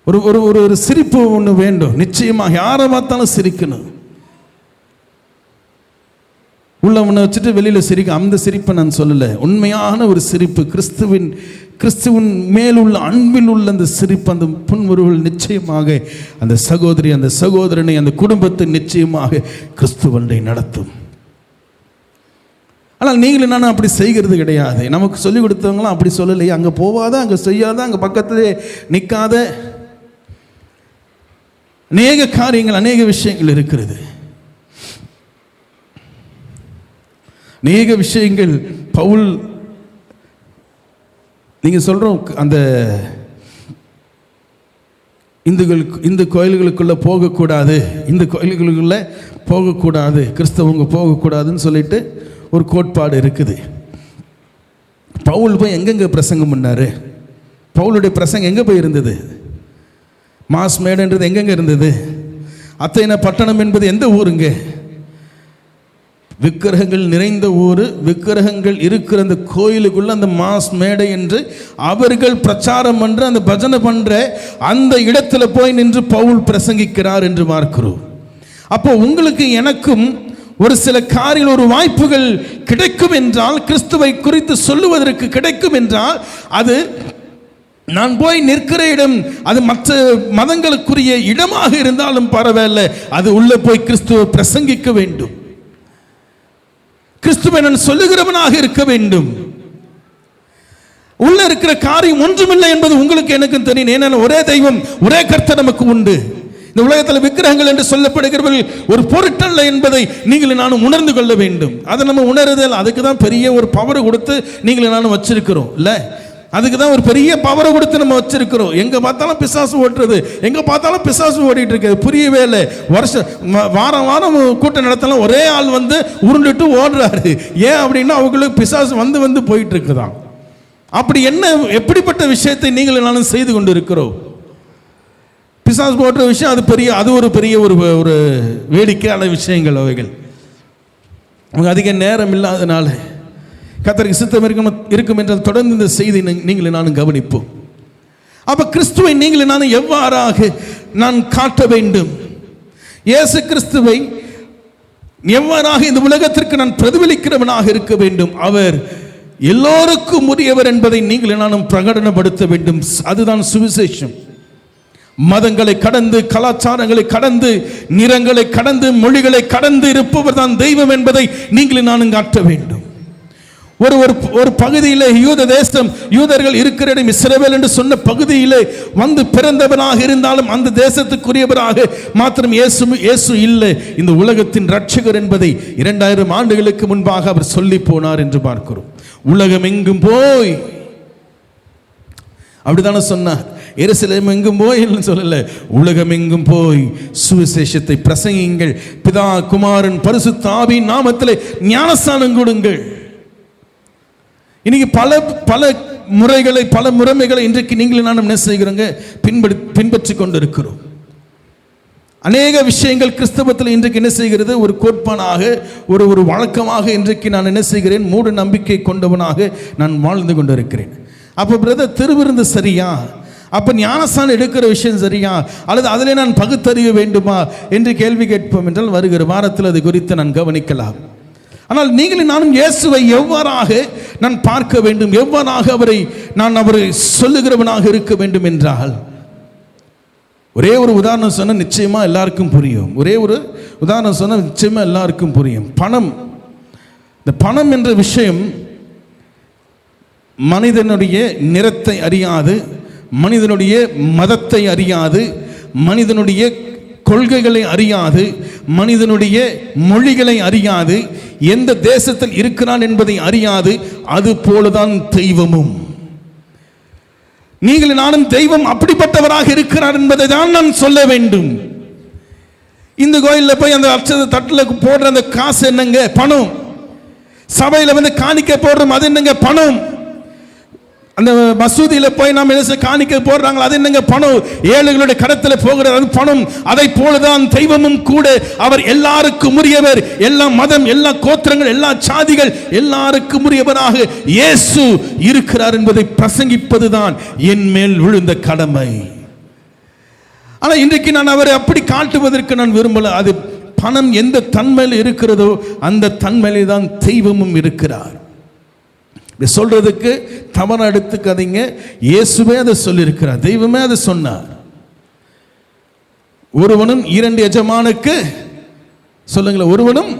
ஒரு ஒரு ஒரு சிரிப்பு ஒன்று வேண்டும் நிச்சயமாக. யாரை பார்த்தாலும் சிரிக்கணும். உள்ள ஒன்று வச்சுட்டு வெளியில் சிரிக்க, அந்த சிரிப்பை நான் சொல்லலை. உண்மையான ஒரு சிரிப்பு, கிறிஸ்துவின் மேலுள்ள அன்பில் உள்ள அந்த சிரிப்பு, அந்த புன்முறுவல் நிச்சயமாக அந்த சகோதரி, அந்த சகோதரனை, அந்த குடும்பத்தை நிச்சயமாக கிறிஸ்துவண்டை நடத்தும். ஆனால் நீங்களும் நானும் அப்படி செய்கிறது கிடையாது. நமக்கு சொல்லிக் கொடுத்தவங்களாம் அப்படி சொல்லலையே. அங்கே போவாத, அங்கே செய்யாத, அங்கே பக்கத்திலே நிற்காத, அநேக காரியங்கள், அநேக விஷயங்கள் இருக்கிறது. அநேக விஷயங்கள் பவுல், நீங்க சொல்றோம் அந்த இந்து கோயில்களுக்குள்ள போகக்கூடாது, இந்த கோயில்களுக்குள்ள போகக்கூடாது, கிறிஸ்தவங்க போகக்கூடாதுன்னு சொல்லிட்டு ஒரு கோட்பாடு இருக்குது. பவுல் போய் எங்கெங்க பிரசங்கம் பண்ணாரு? பவுலுடைய பிரசங்கம் எங்கே போய் இருந்தது? மாஸ் மேடுன்றது எங்கெங்க இருந்தது? அத்தேனா பட்டணம் என்பது எந்த ஊருங்க? விக்கிரகங்கள் நிறைந்த ஊர். விக்கிரகங்கள் இருக்கிற அந்த கோயிலுக்குள்ள அந்த மாஸ் மேடை என்று அவர்கள் பிரச்சாரம் பண்ற, அந்த பஜனை பண்ற அந்த இடத்துல போய் நின்று பவுல் பிரசங்கிக்கிறார் என்று பார்க்கிறோம். அப்போ உங்களுக்கு எனக்கும் ஒரு சில காரில் ஒரு வாய்ப்புகள் கிடைக்கும் என்றால், கிறிஸ்துவை குறித்து சொல்லுவதற்கு கிடைக்கும் என்றால், அது நான் போய் நிற்கிற இடம், அது மற்ற மதங்களுக்குரிய இடமாக இருந்தாலும் பரவாயில்லை, அது உள்ள போய் கிறிஸ்துவை பிரசங்கிக்க வேண்டும். கிறிஸ்துவை நான் சொல்லுகிறவனாக இருக்க வேண்டும். உள்ள இருக்கிற காரியம் ஒன்றுமில்லை என்பது உங்களுக்கு எனக்கும் தெரியும். ஏன்னா ஒரே தெய்வம், ஒரே கர்த்தர் நமக்கு உண்டு. இந்த உலகத்தில் விக்கிரகங்கள் என்று சொல்லப்படுகிறவர்கள் ஒரு பொருட்டல்ல என்பதை நீங்களும் நானும் உணர்ந்து கொள்ள வேண்டும். அதை நம்ம உணருதல், அதுக்கு தான் பெரிய ஒரு பவர் கொடுத்து நீங்களும் நானும் வச்சிருக்கிறோம் இல்ல? அதுக்கு தான் ஒரு பெரிய பவரை கொடுத்து நம்ம வச்சிருக்கிறோம். எங்க பார்த்தாலும் பிசாசு ஓட்டுறது, எங்க பார்த்தாலும் பிசாசு ஓடிட்டு இருக்கு. புரியவே இல்லை. வாரம் வாரம் கூட்டம் நடத்தலாம், ஒரே ஆள் வந்து உருண்டுட்டு ஓடுறாரு. ஏன் அப்படின்னா அவங்களுக்கு பிசாசு வந்து போயிட்டு இருக்குதான். அப்படி என்ன, எப்படிப்பட்ட விஷயத்தை நீங்கள் நானும் செய்து கொண்டு இருக்கிறோம்? பிசாசு போடுற விஷயம் அது ஒரு பெரிய ஒரு வேடிக்கையான விஷயங்கள். அவைகள் அவங்க அதிக நேரம் இல்லாதனால கர்த்தருக்கு சித்தம் இருக்கும் என்றால் தொடர்ந்து இந்த செய்தி நீங்களும் நானும் கவனிப்போம். அப்ப கிறிஸ்துவை நீங்களும் நானும் எவ்வாறாக நான் காட்ட வேண்டும், இயேசு கிறிஸ்துவை எவ்வாறாக இந்த உலகத்திற்கு நான் பிரதிபலிக்கிறவனாக இருக்க வேண்டும், அவர் எல்லோருக்கும் உரியவர் என்பதை நீங்களும் நானும் பிரகடனப்படுத்த வேண்டும். அதுதான் சுவிசேஷம். மதங்களை கடந்து, கலாச்சாரங்களை கடந்து, நிறங்களை கடந்து, மொழிகளை கடந்து இருப்பவர் தான் தெய்வம் என்பதை நீங்களும் நானும் காட்ட வேண்டும். ஒரு பகுதியில் யூத தேசம், யூதர்கள் இருக்கிற இடம் இஸ்ரவேல் என்று சொன்ன பகுதியிலே வந்து பிறந்தவனாக இருந்தாலும் அந்த தேசத்துக்குரியவராக மாத்திரம் இயேசு இல்லை, இந்த உலகத்தின் ரட்சகர் என்பதை 2000 ஆண்டுகளுக்கு முன்பாக அவர் சொல்லி போனார் என்று பார்க்கிறோம். உலகம் எங்கும் போய், அப்படித்தானே சொன்னார். எருசலேம் எங்கும் போய் சொல்லல, உலகம் எங்கும் போய் சுவிசேஷத்தை பிரசங்கியுங்கள், பிதா குமாரன் பரிசுத்த ஆவியின் நாமத்திலே ஞானஸ்நானம் கொடுங்கள். இன்னைக்கு பல முறைகளை, பல முறைமைகளை இன்றைக்கு நீங்களும் நானும் என்ன செய்கிறோங்க, பின்பற்றி கொண்டு இருக்கிறோம். அநேக விஷயங்கள் கிறிஸ்தவத்தில் இன்றைக்கு என்ன செய்கிறது, ஒரு கோட்பாடாக, ஒரு வழக்கமாக இன்றைக்கு நான் என்ன செய்கிறேன், மூட நம்பிக்கை கொண்டவனாக நான் வாழ்ந்து கொண்டு இருக்கிறேன். அப்போ பிரதர், திருவிருந்து சரியா, அப்போ ஞானஸ்நானம் எடுக்கிற விஷயம் சரியா, அல்லது அதிலே நான் பகுத்தறிய வேண்டுமா என்று கேள்வி கேட்போம் என்றால் வருகிற வாரத்தில் அது குறித்து நான் கவனிக்கலாம். ஆனால் நீங்களும் நானும் இயேசுவை எவ்வாறாக நான் பார்க்க வேண்டும், எவ்வாறாக அவரை சொல்லுகிறவனாக இருக்க வேண்டும் என்றால், ஒரே ஒரு உதாரணம் சொன்ன நிச்சயமா எல்லாருக்கும் புரியும். ஒரே ஒரு உதாரணம் சொன்ன நிச்சயமா எல்லாருக்கும் புரியும். பணம், இந்த பணம் என்ற விஷயம் மனிதனுடைய நிறத்தை அறியாது, மனிதனுடைய மதத்தை அறியாது, மனிதனுடைய கொள்கைகளை அறியாது, மனிதனுடைய மொழிகளை அறியாது, எந்த தேசத்தில் இருக்கிறான் என்பதை அறியாது. அது போலதான் தெய்வமும். நீங்கள் நானும் தெய்வம் அப்படிப்பட்டவராக இருக்கிறார் என்பதை தான் நான் சொல்ல வேண்டும். இந்த கோயிலில் போய் அந்த அட்சத தட்டில் போடுற அந்த காசு என்னங்க, பணம். சபையில் வந்து காணிக்க போடுறோம், அது என்னங்க, பணம். அந்த மசூதியில் போய் நாம் என்ன காணிக்க போடுறாங்களோ அது என்னங்க, பணம். ஏழைகளுடைய கடத்தில் போகிற அது பணம். அதை போலதான் தெய்வமும் கூட. அவர் எல்லாருக்கும் உரியவர். எல்லா மதம், எல்லா கோத்திரங்கள், எல்லா சாதிகள் எல்லாருக்கும் உரியவராக இயேசு இருக்கிறார் என்பதை பிரசங்கிப்பதுதான் என் மேல் விழுந்த கடமை. ஆனால் இன்றைக்கு நான் அவரை அப்படி காட்டுவதற்கு நான் விரும்பல. அது பணம் எந்த தன்மையில் இருக்கிறதோ அந்த தன்மையிலே தான் தெய்வமும் இருக்கிறார். சொல்றதுக்கு தவறு எடுத்துக்காதீங்க. இயேசுவே அதை சொல்லியிருக்கிறார், தெய்வமே அதை சொன்னார். ஒருவனும் 2 எஜமானுக்கு, சொல்லுங்களேன், ஒருவனும்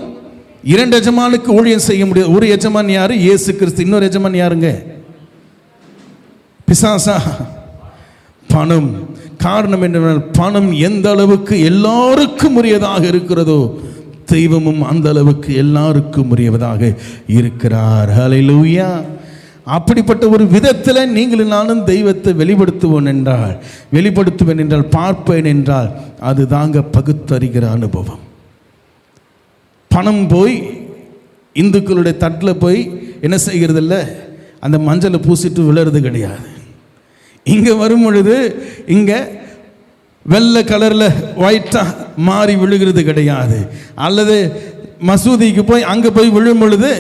2 எஜமானுக்கு ஊழியம் செய்ய முடியாது. ஒரு எஜமான் யாரு? இயேசு கிறிஸ்து. இன்னொரு எஜமான் யாருங்க? பிசாசா? பணம். காரணம் என்னவென்றால், பணம் எந்த அளவுக்கு எல்லாருக்கும் உரியதாக இருக்கிறதோ தெய்வமும் அந்த அளவுக்கு எல்லாருக்கும் உரியவதாக இருக்கிறார். ஹல்லேலூயா. அப்படிப்பட்ட ஒரு விதத்தில் நீங்களும் நானும் தெய்வத்தை வெளிப்படுத்துவேன் என்றால், பார்ப்பேன் என்றால், அது தாங்க பகுத்தறிகிற அனுபவம். பணம் போய் இந்துக்களுடைய தட்டில் போய் என்ன செய்கிறது இல்லை, அந்த மஞ்சளை பூசிட்டு விழுறது கிடையாது. இங்கே வரும் பொழுது இங்கே வெள்ளை கலரில் ஒயிட்டாக மாறி விழுகிறது கிடையாது. அல்லது மசூதிக்கு போய் அங்கே போய் விழும் பொழுது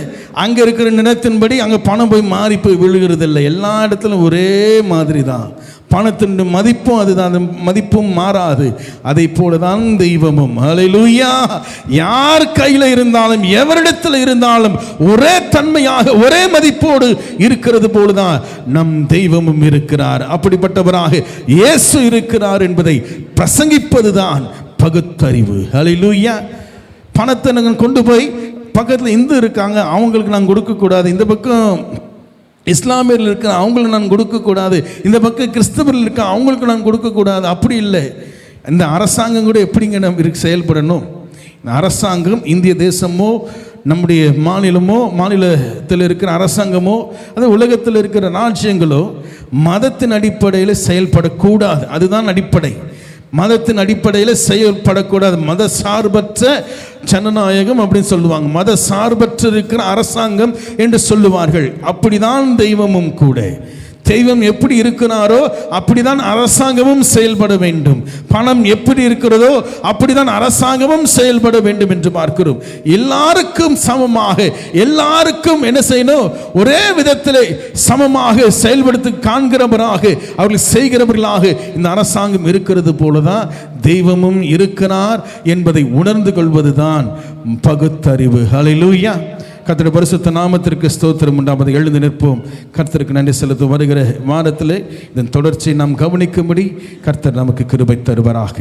அங்கே இருக்கிற நிலத்தின்படி அங்கே பணம் போய் மாறி போய் விழுகிறது இல்லை. எல்லா இடத்துலையும் ஒரே மாதிரி தான். பணத்தின் மதிப்பும் அதுதான், அந்த மதிப்பும் மாறாது. அதை போல தான் தெய்வமும். ஹல்லேலூயா. யார் கையில் இருந்தாலும், எவரிடத்தில் இருந்தாலும் ஒரே தன்மையாக, ஒரே மதிப்போடு இருக்கிறது போலதான் நம் தெய்வமும் இருக்கிறார். அப்படிப்பட்டவராக இயேசு இருக்கிறார் என்பதை பிரசங்கிப்பதுதான் பகுத்தறிவு. ஹல்லேலூயா. பணத்தை நாங்கள் கொண்டு போய் பக்கத்தில் இந்து இருக்காங்க, அவங்களுக்கு நாங்கள் கொடுக்கக்கூடாது. இந்த பக்கம் இஸ்லாமியர்கள் இருக்கிற அவங்களுக்கு நான் கொடுக்கக்கூடாது. இந்த பக்கம் கிறிஸ்தவர்கள் இருக்க அவங்களுக்கு நான் கொடுக்கக்கூடாது. அப்படி இல்லை. இந்த அரசாங்கம் கூட எப்படிங்க நம்ம செயல்படணும்? இந்த அரசாங்கம், இந்திய தேசமோ, நம்முடைய மாநிலமோ, மாநிலத்தில் இருக்கிற அரசாங்கமோ, அது உலகத்தில் இருக்கிற ராஜ்யங்களோ மதத்தின் அடிப்படையில் செயல்படக்கூடாது. அதுதான் அடிப்படை. மதத்தின் அடிப்படையில் செயல்படக்கூடாது. மத சார்பற்ற ஜனநாயகம் அப்படின்னு சொல்லுவாங்க. மத சார்பற்ற இருக்கிற அரசாங்கம் என்று சொல்லுவார்கள். அப்படிதான் தெய்வமும் கூட. தெய்வம் எப்படி இருக்கிறாரோ அப்படிதான் அரசாங்கமும் செயல்பட வேண்டும். பணம் எப்படி இருக்கிறதோ அப்படிதான் அரசாங்கமும் செயல்பட வேண்டும் என்று பார்க்கிறோம். எல்லாருக்கும் சமமாக, எல்லாருக்கும் என்ன செய்யணும், ஒரே விதத்தில் சமமாக செயல்படுத்தி காண்கிறவராக, அவர்கள் செய்கிறவர்களாக இந்த அரசாங்கம் இருக்கிறது போலதான் தெய்வமும் இருக்கிறார் என்பதை உணர்ந்து கொள்வதுதான் பகுத்தறிவு. ஹல்லேலூயா. கர்த்தருடைய பரிசுத்த நாமத்திற்கு ஸ்தோத்திரம் உண்டாவதை. எழுந்து நிற்போம். கர்த்தருக்கு நன்றி செலுத்தும். வருகிற வாரத்தில் இதன் தொடர்ச்சியை நாம் கவனிக்கும்படி கர்த்தர் நமக்கு கிருபை தருவாராக.